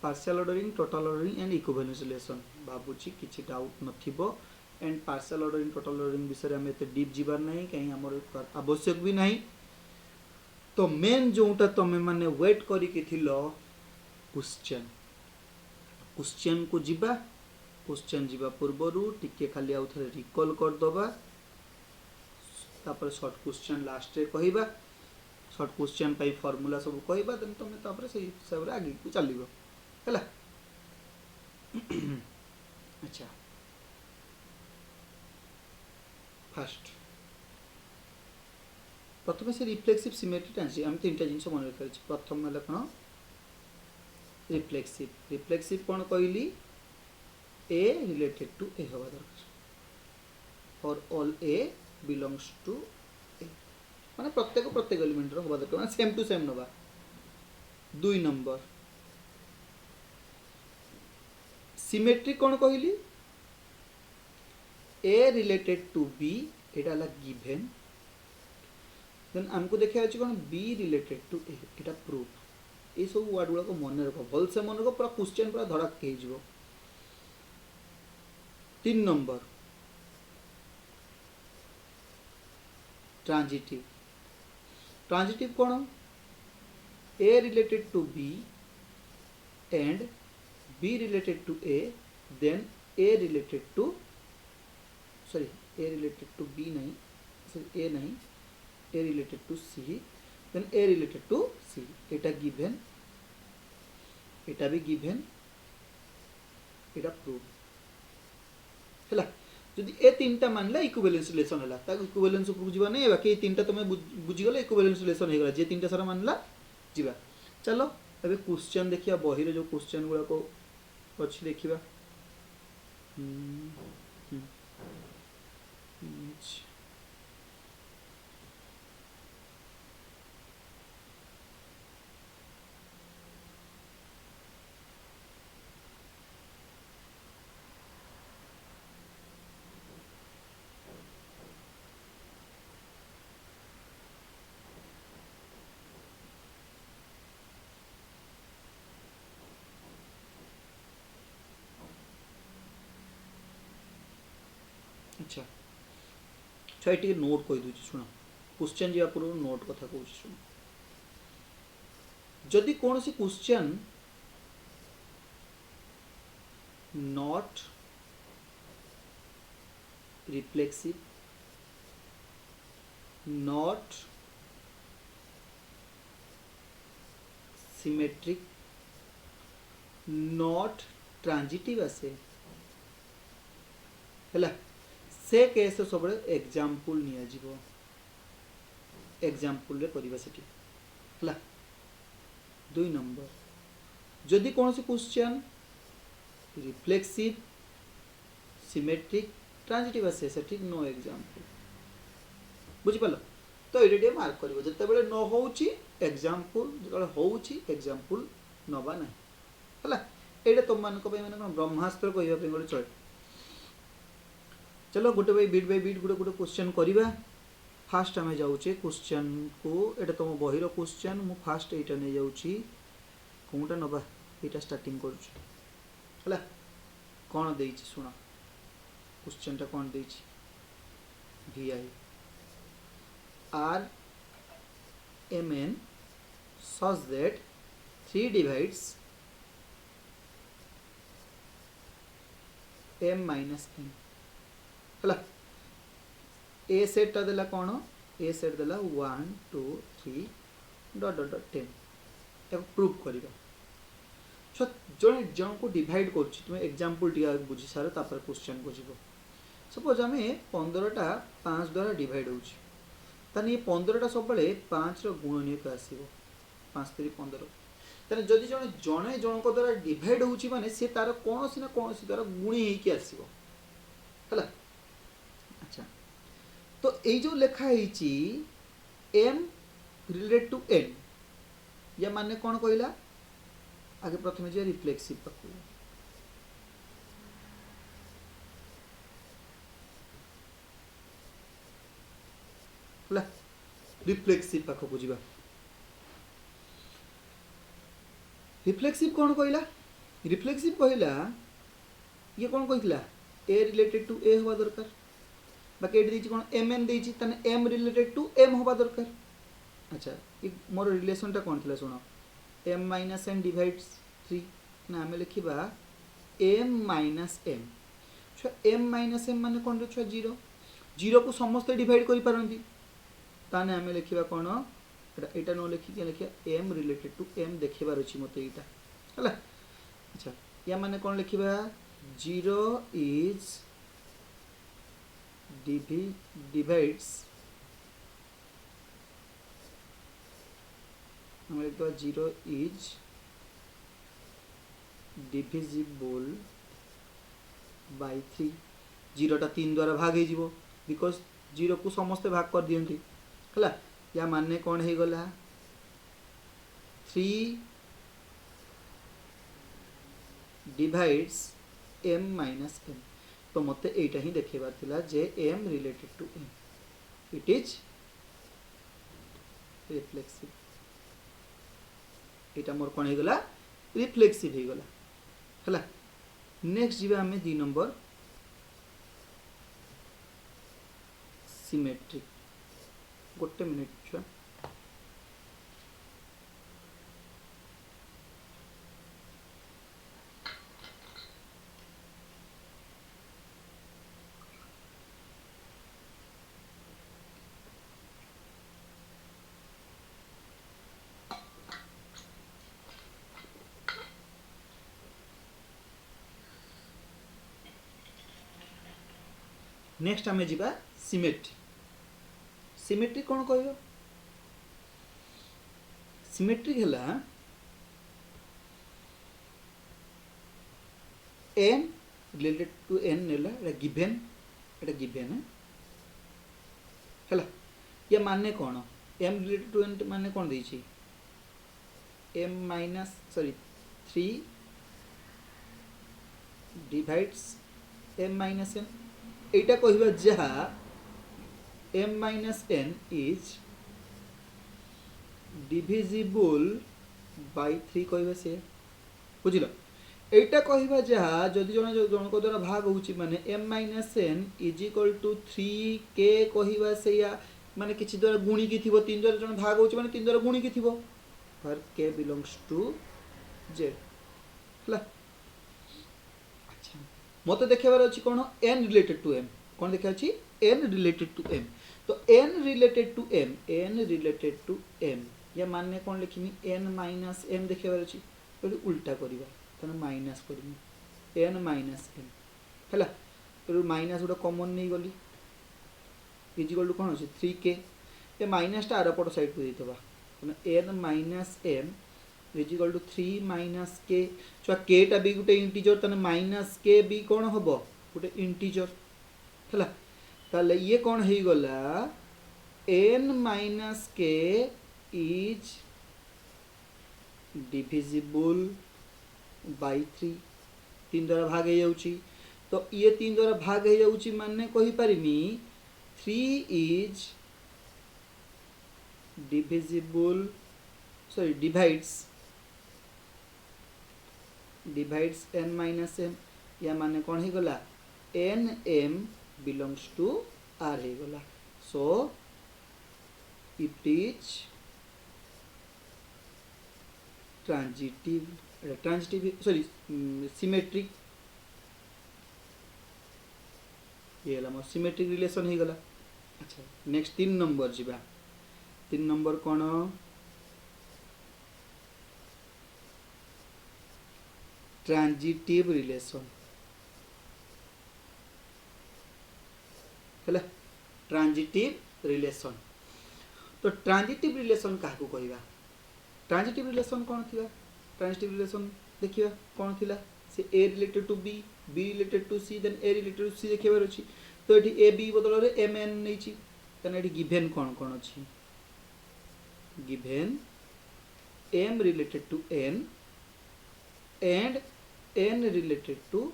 partial ordering total ordering and equivalence relation भाबुची किछि डाउट नथिबो and partial ordering total ordering विषय में एते डीप जीवार नहीं कहीं हमर आवश्यक भी नहीं तो मेन जोटा तमे माने वेट करी कि थिलो क्वेश्चन को जीवा क्वेश्चन जीवा पूर्वरु टिके खाली आउ थरे रिकॉल कर दबा तापर शॉर्ट क्वेश्चन लास्ट रे कहिबा शॉर्ट क्वेश्चन पाई फार्मूला सब कहिबा देन तमे तापर से हिसाब रे आगे को चलिबो हैला अच्छा फर्स्ट प्रथम से रिफ्लेक्सिव सिमेट्री ट्रांजिटिव हम तीनटा जिंस मन रखा प्रथम हला कोन रिफ्लेक्सिव कौन कहली A रिलेटेड टू A हवा दरकार for all A belongs to A माने प्रत्येक एलिमेंट रो हवा दरकार माने सेम टू सेम नबा 2 नंबर सिमेट्री कौन कहली A related to B Etah La given then हमको देखा अछि कोन B related to A Etah proof ये सब वर्ड गुड़ा को मन रख भल से मन रख पूरा क्वेश्चन पूरा धड़क के जीवो 3 नंबर ट्रांजिटिव कौन A related to B and B related to A then A related to B नहीं सॉरी A नहीं A related to C then A related to C Etah given एटा भी given एटा proof हैला जदि ए तीनटा मानला equivalence relation हैला ता equivalence ऊपर बुझिबा नै बाकी ए तीनटा तमे बुझि गेले इक्विवेलेंस रिलेशन हे गेला जे तीनटा सारा मानला जिबा चलो अबे क्वेश्चन देखिया बही रे जो क्वेश्चन गुला को अछि देखिबा अच्छा छाई नोट कही दूची शुण क्वेश्चन जी पूर्व नोट कथा कहूँ शुण जदि कौन सी question not reflexive not symmetric not transitive आसे हैला से केस सब एग्जांपल निया जीवो एग्जांपल रे करिबा सेठी हला 2 नंबर जदि कौन से क्वेश्चन रिफ्लेक्सिव सिमेट्रिक ट्रांजिटिव आसे सेठी नो एग्जांपल बुझि पालो तो एडे मार्क करिवो जते बेले नो होउची एग्जांपल जते होउची एग्जांपल नबा नै हला एडे तुम मान को माने कोन ब्रह्मास्त्र कहिबा पे गोटे चले चलो गोटे बाय बीट गोटे गोटे क्वेश्चन करिबा फास्ट आमे जाउचे क्वेश्चन को एटा तुम बहिरो क्वेश्चन मु फास्ट एटा नै जाउची कोनटा नबा एटा स्टार्टिंग करूची हला कोन देइची सुना क्वेश्चन टा कोन देइची VI R MN such that 3 divides M minus N हला ए सेट टा देला कोन ए सेट देला 1 2 3 डॉट डॉट डॉट 10 ताको प्रूव करिबा सो जने जन को डिवाइड करछि तुम एग्जांपल टिया बुझी सारे तापर क्वेश्चन को जीवो सपोज हमें 15 टा 5 द्वारा डिवाइड होछि ताने ये 15 टा सब बळे 5 रो गुणनीयक आसीबो 5 3 15 ताने जदि जने जने जन को द्वारा डिवाइड होछि माने से तार कोनोसी ना कोनोसी द्वारा गुणी हेकि आसीबो हला अच्छा तो ए जो लिखा है m रिलेटेड टू n या माने कौन कहला आगे प्रथम जे रिफ्लेक्सिव पाखु हला रिफ्लेक्सिव पाखु बुझिबा रिफ्लेक्सिव कौन कहला रिफ्लेक्सिव कहला ये कौन कहला a रिलेटेड टू a होबा दरकार बाकी एट देछि कोन mn देछि तने m रिलेटेड टू m होबा दरकार अच्छा ये मोर रिलेशन टा कोन थिला सुनो m - n डिवाइड्स 3 ना हमें लिखिबा m - m छ m - m माने कोन रे छ 0 0 को समस्त डिवाइड करि पारंती ताने हमें लिखिबा कोन एटा नो लिखि के लिखिया m रिलेटेड टू m देखिबार अछि मते एटा हला अच्छा या माने कोन लिखिबा 0 इज divides हमारे तो 0 is divisible by 3 0 टा 3 द्वारा भाग हे जीवो बिकॉज़ 0 को समस्त भाग कर दियंती हला या माने कोन हे गला 3 divides m minus m तो मते एटा ही देखेबार थिला जे m related to m it is reflexive एटा मोर कोन हे गला रिफ्लेक्सिव हे गला हला नेक्स्ट जीवा हमें 2 नंबर सिमेट्रिक गोटे मिनिट छुआ नेक्स्ट हमें जीवा सिमेट्री सिमेट्री कौन कहयो सिमेट्री हला m रिलेटेड टू n नेला एटा गिवन हला या माने कौन m रिलेटेड टू n माने कौन देछि m minus sorry 3 divides m minus n एटा कहबा जहा m minus n is divisible by 3 कहबा से बुझिलो एटा कहबा जहा जदि जन को द्वारा भाग होउची माने m minus n is equal to 3k कहबा से या माने किछि द्वारा गुणी की थिबो 3 द्वारा जन भाग होउची माने 3 द्वारा गुणी की थिबो for k belongs to z हला अच्छा मते देखेबार अछि कोन n रिलेटेड टू m कोन देखा अछि n रिलेटेड टू m तो n रिलेटेड टू m या मानने कोन लिखिमी n माइनस m देखेबार अछि तो उल्टा करिबा तने माइनस करिमी n माइनस m हला तो माइनस उडा कॉमन नै गली इज इक्वल टू कोन अछि 3k ए माइनस टा आरपट साइड को देतबा तने n minus m is equal to 3 minus k छ k टा भी गुटे इंटीजर तने माइनस k भी कोन होबो गुटे इंटीजर हला ताले ये कौन है गला n minus k is divisible by 3 तीन द्वारा भाग हे जाउची तो ये 3 द्वारा भाग हे जाउची माने कहि परिमी 3 is divisible sorry divides n minus m या माने कौन हे गला n m belongs to r हे गला so it is transitive sorry symmetric ये ला सिमेट्रिक रिलेशन हे गला अच्छा नेक्स्ट 3 नंबर जीवा 3 नंबर कौन ट्रांजिटिव रिलेशन है ट्रांजिटिव रिलेशन तो ट्रांजिटिव रिलेशन क्या कहवा ट्रांजिटिव रिलेशन कौन थी ट्रांजिटिव रिलेशन देखिए कौन थी से a related to b b related to c then a related to c देखार अच्छी तो ये ए बी बदल में एम एन नहीं ये गिभेन कौन कौन अच्छी given M related to N and N related to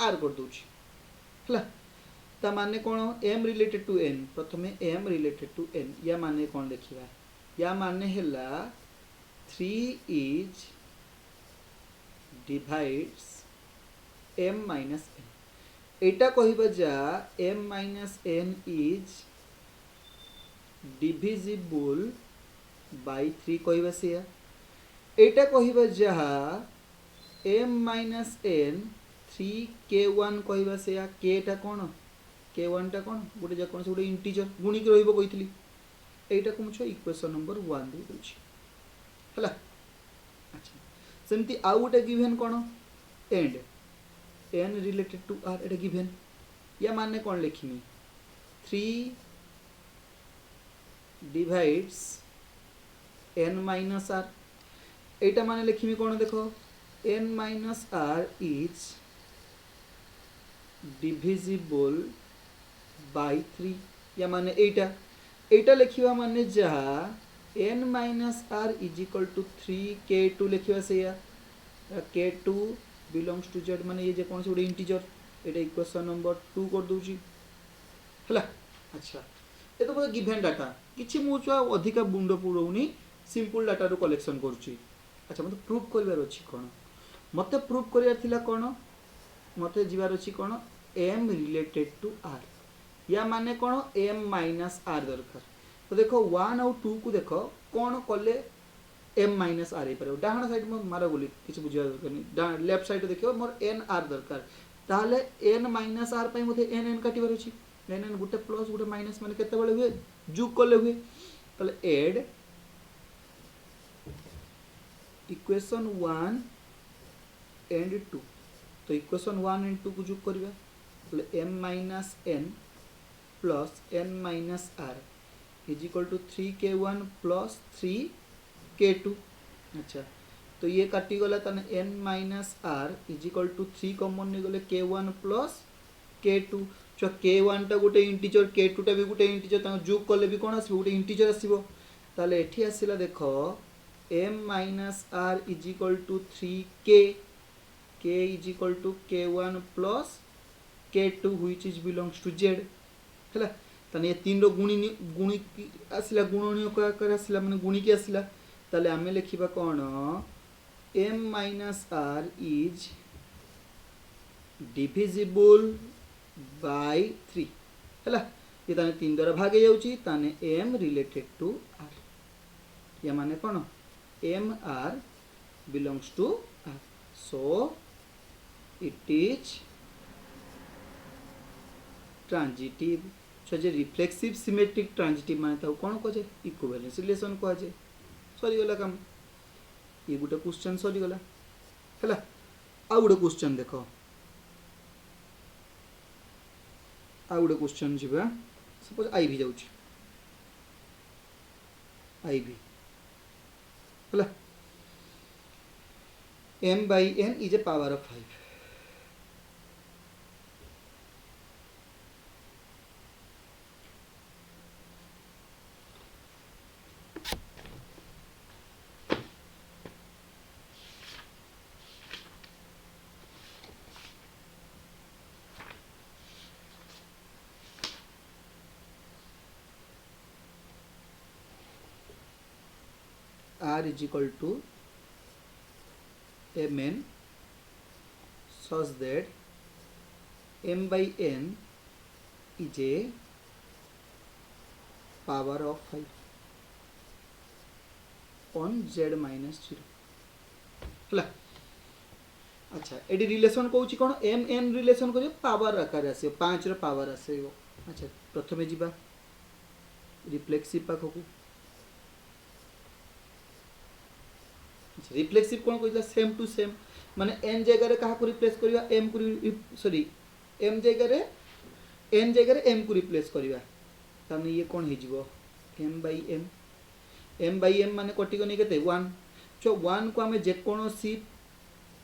R कर दूची ता माने कौन एम रिलेटेड टू एन प्रथम एम रिलेटेड टू एन या माने कौन लिखा या माने हैला 3 is divides M minus N एटा कहबा जा M minus N is divisible by 3 कहबा से एटा कहबा जा एम माइनस एन 3k1 कहबा से के टा कौन k1 टा कौन गोटे जेकोसी गोटे इंटीजर गुणिक रहिबो कहितली एटा को मुछ इक्वेशन नंबर 1 दे दोछि हला अच्छा सेमती आउ गोटे गिवन कौन and N related to R एटा गिवन या माने कौन लिखिमी 3 डिवाइड्स एन माइनस आर एटा माने लिखिमी कौन देखो N minus R is divisible by 3 या माने एटा लिखिवा माने जहा n minus R is equal to 3k2 लिखिवा से या k2 बिलोंग्स टू z माने ये जे कौन से गोटे इंटीजर एटा इक्वेशन नंबर 2 कर दूची हला अच्छा ये तो बोले गिवन डाटा किछि मु छुआ अधिका बुंड पुरौनी सिंपल डाटा रो कलेक्शन करूची अच्छा मते प्रूफ करबार अछि कोन मते प्रूफ करियार थिला कोन मते जीवार अछि कोन m रिलेटेड टू r या माने कौन m माइनस आर दरकार तो देखो 1 और 2 को देखो कौन कले m माइनस आर पारे डाहाण साइड में मार बोली किसी बुझा दरकार नहीं लेफ्ट साइड देखियो मोर n r दरकार ताले n माइनस आर पई मते n n काटिबार अछि n n गुटे प्लस गुटे माइनस माने केते बेले हुए जोग करले हुए ताले ऐड इक्वेशन 1 एंड 2 तो इक्वेशन 1 एंड 2 को जोग करबा ताले m minus n plus n minus R is equal to 3k1 plus 3k2 अच्छा तो ये काटी गला तने n minus R is equal to 3 common नहीं गले k1 प्लस k2 जो k1 टा गोटे इंटीजर k2 टा भी गोटे इंटीजर ता जोग करले भी कोन आसीबो गोटे इंटीजर आसीबो ताले एठी आसीला देखो m minus R is equal to 3k k is equal to k1 plus k2 which is belongs to z है ताने ये तीन रो गुणी आसला गुणनीय आकार आसला माने गुणी के आसला ताले आमे लिखिबा कोन m minus r is divisible by 3 हैला ये ताने 3 द्वारा भागे जाउची ताने m रिलेटेड टू r या माने कोन m r belongs to r so it is transitive so जे रिफ्लेक्सिव सिमेट्रिक ट्रांजिटिव माने ताऊ कोन को जे इक्विवेलेंस रिलेशन को जे सरी गला काम ये गुटे क्वेश्चन सरी गला हैला आ गुटे क्वेश्चन देखो आ गुटे क्वेश्चन जिबा सपोज आईवी जाउची आईवी हैला m by n is a power of 5 r is equal to mn such that m by n is a power of 5 on z minus 0 हला अच्छा एडी रिलेशन कहूची कोन m n relation को power आकार आसे 5 रो power आसे अच्छा प्रथमे जीवा reflexive पाखक reflexive कौन कहला सेम टू सेम माने n जगह क्या रिप्लेस करवा m को सॉरी m जगह n जगह m को रिप्लेस करवा ताने ये कौन हो जीवो m बाई m माने कटिगनी केते 1 जो 1 को आम जेकोसी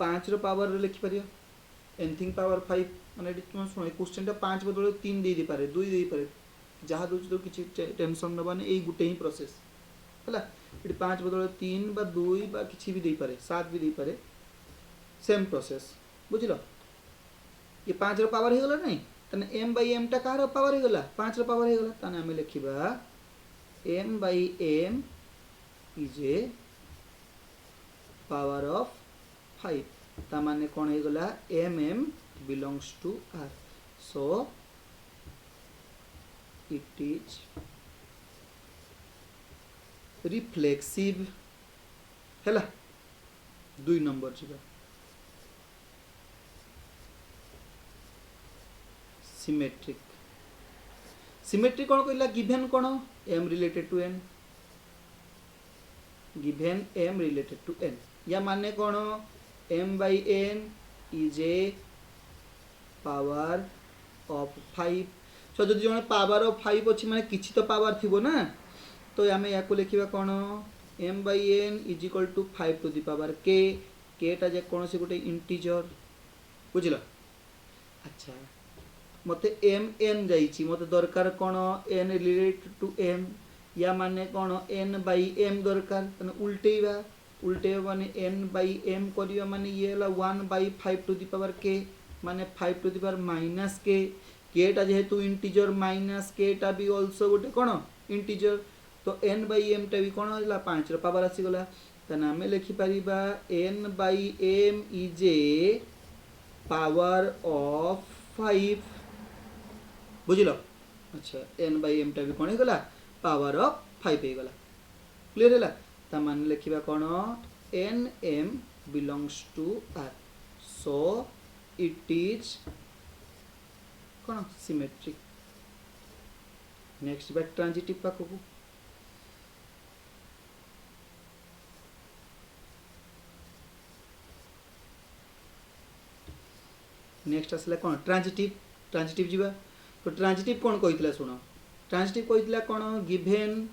5 पावर लिखि पार एनथिंग पावर 5 माने तुम शुण क्वेश्चन 5 बदल 3 दे पारे 2 दे पारे जहाँ दूसरी तो किसी टेंशन नबानी यही गोटे ही प्रोसेस है ये 5 बदल 3 बा 2 बा किसी भी दे पारे 7 भी दे पारे सेम प्रोसेस बुझल ये 5 पावर हो गला नहीं तने m बाई m टा कार पावर हो गला 5 पावर हो गला तने आमे लिखिबा m by m is a power of 5 ता माने कौन हो गला mm belongs to r so it is reflexive हैला 2 नंबर जीवा सिमेट्रिक सिमेट्रिक कौन कहला गिवन कौन m related to n given m related to n या माने कौन m by n is a power of 5 so जो जने पावर ऑफ 5 अछि माने किछि तो पावर थिबो ना तो आमे याको लिखिबा कोन m by n is equal to 5 to the power k टा जे कोन से गोटे इंटीजर बुझिलो अच्छा मते m n जाईची मते दरकार कोन n रिलेटेड टू m या माने कोन n बाई m दरकार तने उल्टेबा माने n बाई m करियो माने ये ला 1 by 5 to the power k माने 5 to the power minus k टा जेहेतु इंटीजर माइनस k टा भी आल्सो गोटे कोन इंटीजर तो n बाई m टा भी कोन होला 5 रो पावर आसी गला तने हमें लिखि परिबा n by m is a power of 5 बुझिलो अच्छा n बाई m टा भी कोन गला पावर ऑफ 5 हे गला क्लियर हैला ता मान लिखिबा कोन n m belongs to r so it is कौन सिमेट्रिक नेक्स्ट बात ट्रांजिटिव पाखकू नेक्स्ट आसला कौन ट्रांजिटिव जीवा तो ट्रांजिटिव कौन कहितला सुनो ट्रांजिटिव कहितला कौन given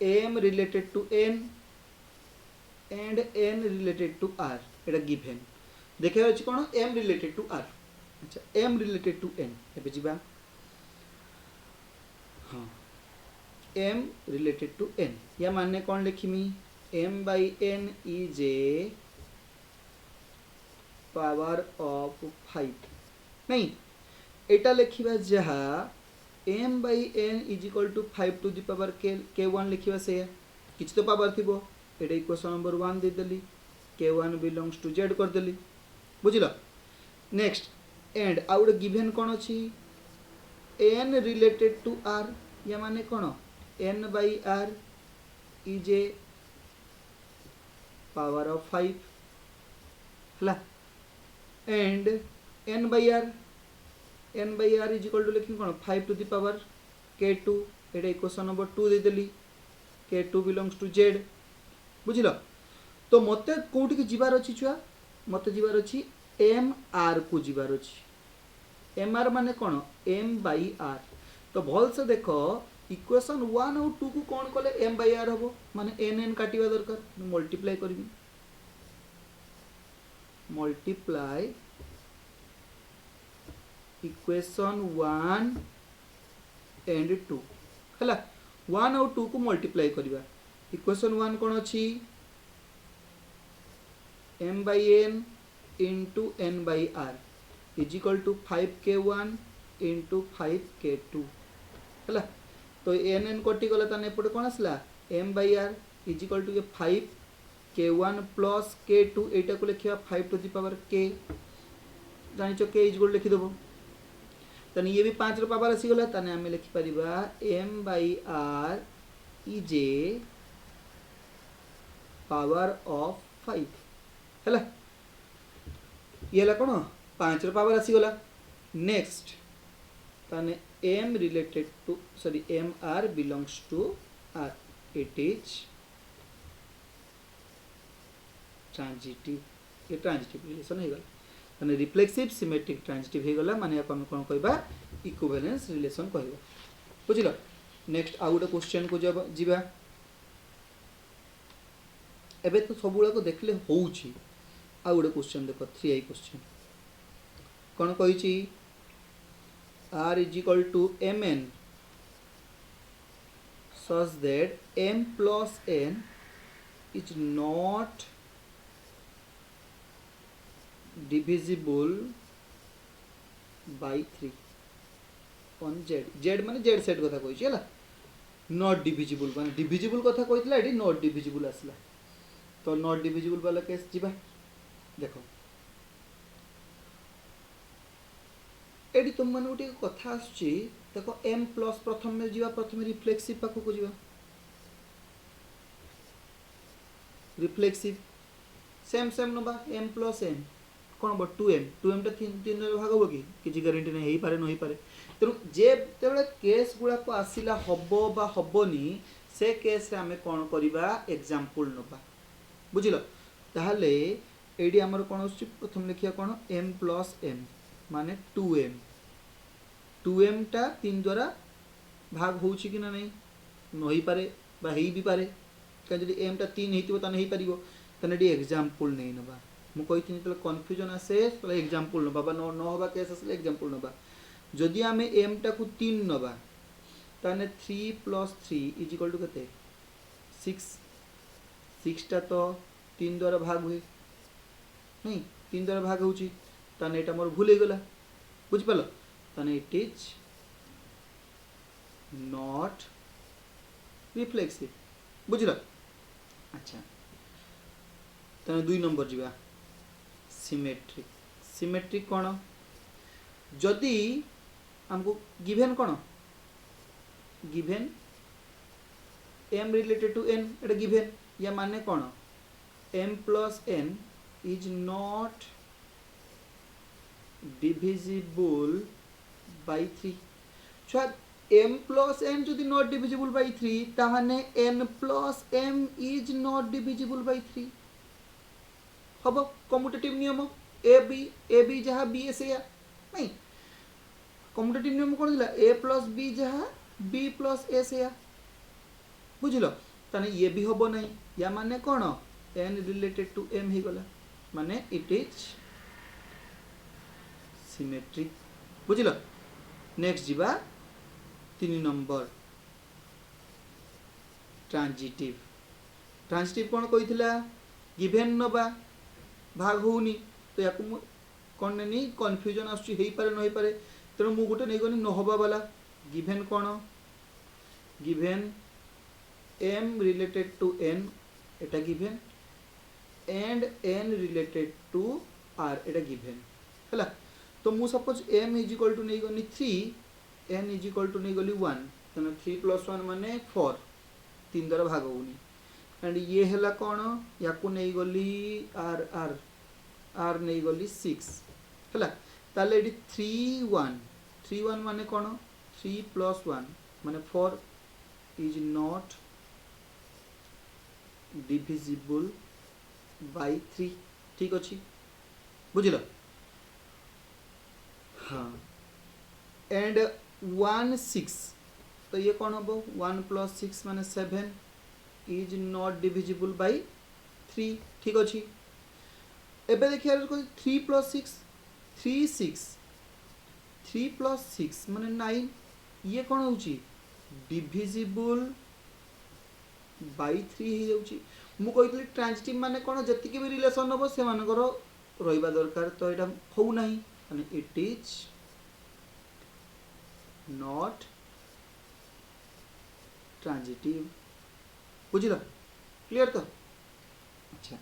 m related to n and n related to r एटा गिवन देखे अछि कौन m रिलेटेड टू r अच्छा m रिलेटेड टू n एबे जीवा हाँ m रिलेटेड टू n या माने कौन लिखिमी m by n is a power of 5 नहीं एटा लिखिबा जहा m by n is equal to 5 to the power k1 लिखिबा से किछ तो पावर थिबो एटा इक्वेशन नंबर 1 दे देली k1 बिलोंग्स टू z कर देली बुझिलो नेक्स्ट एंड आउट गिवन कौन अच्छी n रिलेटेड टू r या माने कौन n by r is a power of 5 हला and n by r is equal to लिखिन कौन 5 टू द पावर k2 एटा इक्वेशन नंबर 2 दे देली k2 बिलोंग्स टू z बुझिलो तो मते कोठी के जीवार अछि छुआ मते जीवार अछि m r को जीवार अछि m r माने कौन m बाई r तो भल से देखो इक्वेशन 1 और 2 को कौन कले m बाई r हबो माने n काटिबा दरकार मल्टीप्लाई करबी मल्टीप्लाई इक्वेशन 1 एंड 2 हला 1 और 2 को मल्टीप्लाई करबा इक्वेशन 1 कौन अछि m by n into n by r is equal to 5k1 into 5k2 हला तो n कटि गला तने एपटे कोन आसला m by r is equal to 5k1 plus k2 एटा को लिखिबा 5 to the power k जानि छ k is equal लिखि देबो तने ये भी 5 रो पावर आसी गला तने हम लिखि परिबा m by r is a power of 5 हला ये ला कौन 5 पावर आसी गला नेक्स्ट ताने m related to sorry mr belongs to r, it is transitive, ये ट्रांजिटिव रिलेशन हो गला माने रिफ्लेक्सिव सिमेट्रिक ट्रांजिटिव हो गला माने आपण कोन कहबा इक्विवेलेंस रिलेशन कहबा बुझिलो। नेक्स्ट आउ गोटे क्वेश्चन को जीवा एबे तो सब गुड़ा को देखले होउची आउ गोटे क्वेश्चन देखो 3i क्वेश्चन कोन कहिची r is equal to mn such that m plus n is not divisible by 3 on z, z माने z सेट कथा कहिची हला नॉट डिविजिबल माने डिविजिबल कथा कहितला एडी नॉट डिविजिबल आसला तो नॉट डिविजिबल वाला केस जीवा देखो एडी तुम मन गोटे कथा आसची देखो m प्लस प्रथम में जीवा प्रथम रिफ्लेक्सिव पाखो को जीवा रिफ्लेक्सिव सेम सेम नबा m प्लस n कोन बो 2m 2m टा 3 रे भाग हो कि किछि गारंटी नै हेई पारे नही पारे तेनु जे तेबे केस गुडा को आसिला हबो बा हबोनी से केस रे हमें कोन करिबा एग्जांपल नबा बुझिलो ताहले एडी हमर कोन आछि प्रथम लिखिया कोन m प्लस n माने 2m 2m टा 3 द्वारा भाग होउछि कि ना नै नही पारे बा हेई भी पारे का जदि m टा 3 हेतिबो त नहीं पारिबो तने डी एग्जांपल नै नबा मु कहिथिनि त कन्फ्यूजन आसे त एग्जांपल नबा बा न होबा केस आसे एग्जांपल नबा जदि हमें m टा को 3 नबा तने 3 + 3 = कते 6 6 टा तो 3 द्वारा भाग हुए नहीं 3 द्वारा भाग होउछि तने एटा मोर भूल गला बुझ पालो तने इट इज नॉट रिफ्लेक्सिव बुझला। अच्छा तने 2 नंबर जीवा सिमेट्रिक सिमेट्रिक कोन जदि हमको गिवन कोन given m related to n एटा गिवन या माने कोन m plus n is not divisible by 3 छुआ m plus n जदि not divisible by 3 ताहाने n plus m is not divisible by 3 हबो कम्यूटेटिव नियम ए बी जहाँ बी से या नहीं कम्यूटेटिव नियम कोन दिला a plus b जहाँ b plus a से या बुझिलो तने ये भी हबो नहीं या माने कोन n रिलेटेड टू m ही गला माने इट इज सिमेट्रिक बुझिलो। नेक्स्ट जीवा 3 नंबर ट्रांजिटिव ट्रांजिटिव कोन कहितला गिवन नबा भाग होउनी तो याकु कोन नै कन्फ्यूजन आसु हेई पारे नही पारे तेनु मु गोटे नै गनी नहबा वाला गिवन कोन given m related to n एटा given and n related to r एटा गिवन हला तो मु सपोज m = नै गनी 3 n = नै गली 1 तने 3 + 1 माने 4 3 द्वारा भाग होउनी एंड ये हला कोन याकु नै गली r नै गली 6 हला ताले एडी 3 1 माने कोन 3 + 1 माने 4 is not divisible by 3 ठीक अछि बुझिलो हाँ एंड 1 6 तो ये कौन हम 1 + 6 माने 7 is not divisible by 3 ठीक अछि एबे देखिया 3 + 6 3 6 3 + 6 माने 9 ये कौन होउची डिविजिबल बाय 3 हे जाउची मु कहितली ट्रांजिटिव माने कोन जति के भी रिलेशन होबो से मानकर रहिबा दरकार तो एटा होउ नाही माने इट इज नॉट ट्रांजिटिव बुझिला क्लियर तो अच्छा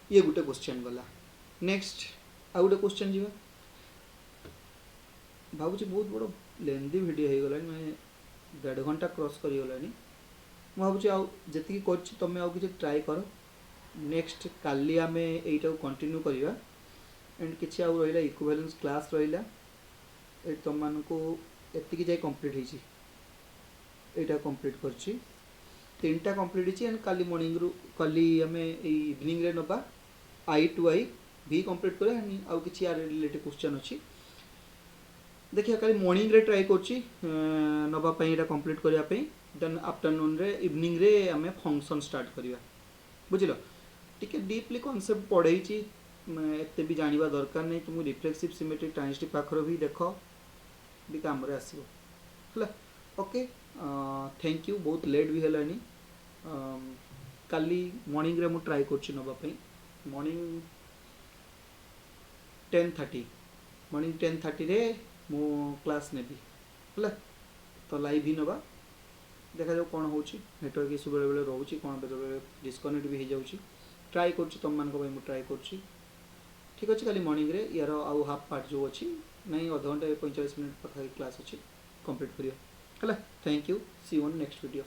ये गुटे क्वेश्चन गला नेक्स्ट आ गुटे क्वेश्चन जीवा भाबुची बहुत बड़ लेंदी वीडियो हे गलानी माने 1.5 घंटा क्रॉस करी गलानी मु भाबुची आ जति करछि तमे आ किछ ट्राई करो नेक्स्ट काली आमे एटा कंटिन्यू करिवा एंड किछ आ रहिला इक्विवेलेंस क्लास रहिला ए तम मानको एतिकी जाए कंप्लीट होइछि एटा कंप्लीट करछि 3टा कंप्लीट होइछि एंड काली मॉर्निंग रु काली हमें इवनिंग रे नबा आई टू आई भी कंप्लीट करे एंड आउ किछि यार रिलेटेड क्वेश्चन अछि देखिए काली मॉर्निंग रे ट्राई करछि नबा पई एटा कंप्लीट करिया पई देन आफ्टरनून रे इवनिंग रे हमें फंक्शन स्टार्ट करिया बुझिलो टिके डीपली कांसेप्ट पढ़ेछि एते भी जानिबा दरकार नहीं तुम रिफ्लेक्सिव सिमेट्रिक ट्रांजिटिव पाखर भी देख भी काम रे आसीबो हला ओके थैंक यू बहुत लेट भी हेलानी काली मॉर्निंग रे मु ट्राई करछि नबा पई मॉर्निंग 10:30 मॉर्निंग 10:30 रे मु क्लास नेबी हला तो लाइव ही नबा देखा जाओ कौन हो नेटवर्क इश्यू बेले बेले रोचे कौन बेले बेले डिस्कनेक्ट भी हो जाऊँगी ट्राई कर तुम मान ट्राई कर ठीक अच्छे खाली मॉर्निंग रे यार आउ हाफ पार्ट जो अच्छी नहीं अध घंटे 45 मिनट पाखा क्लास अच्छी कंप्लीट करियो हला thank you see you on next video.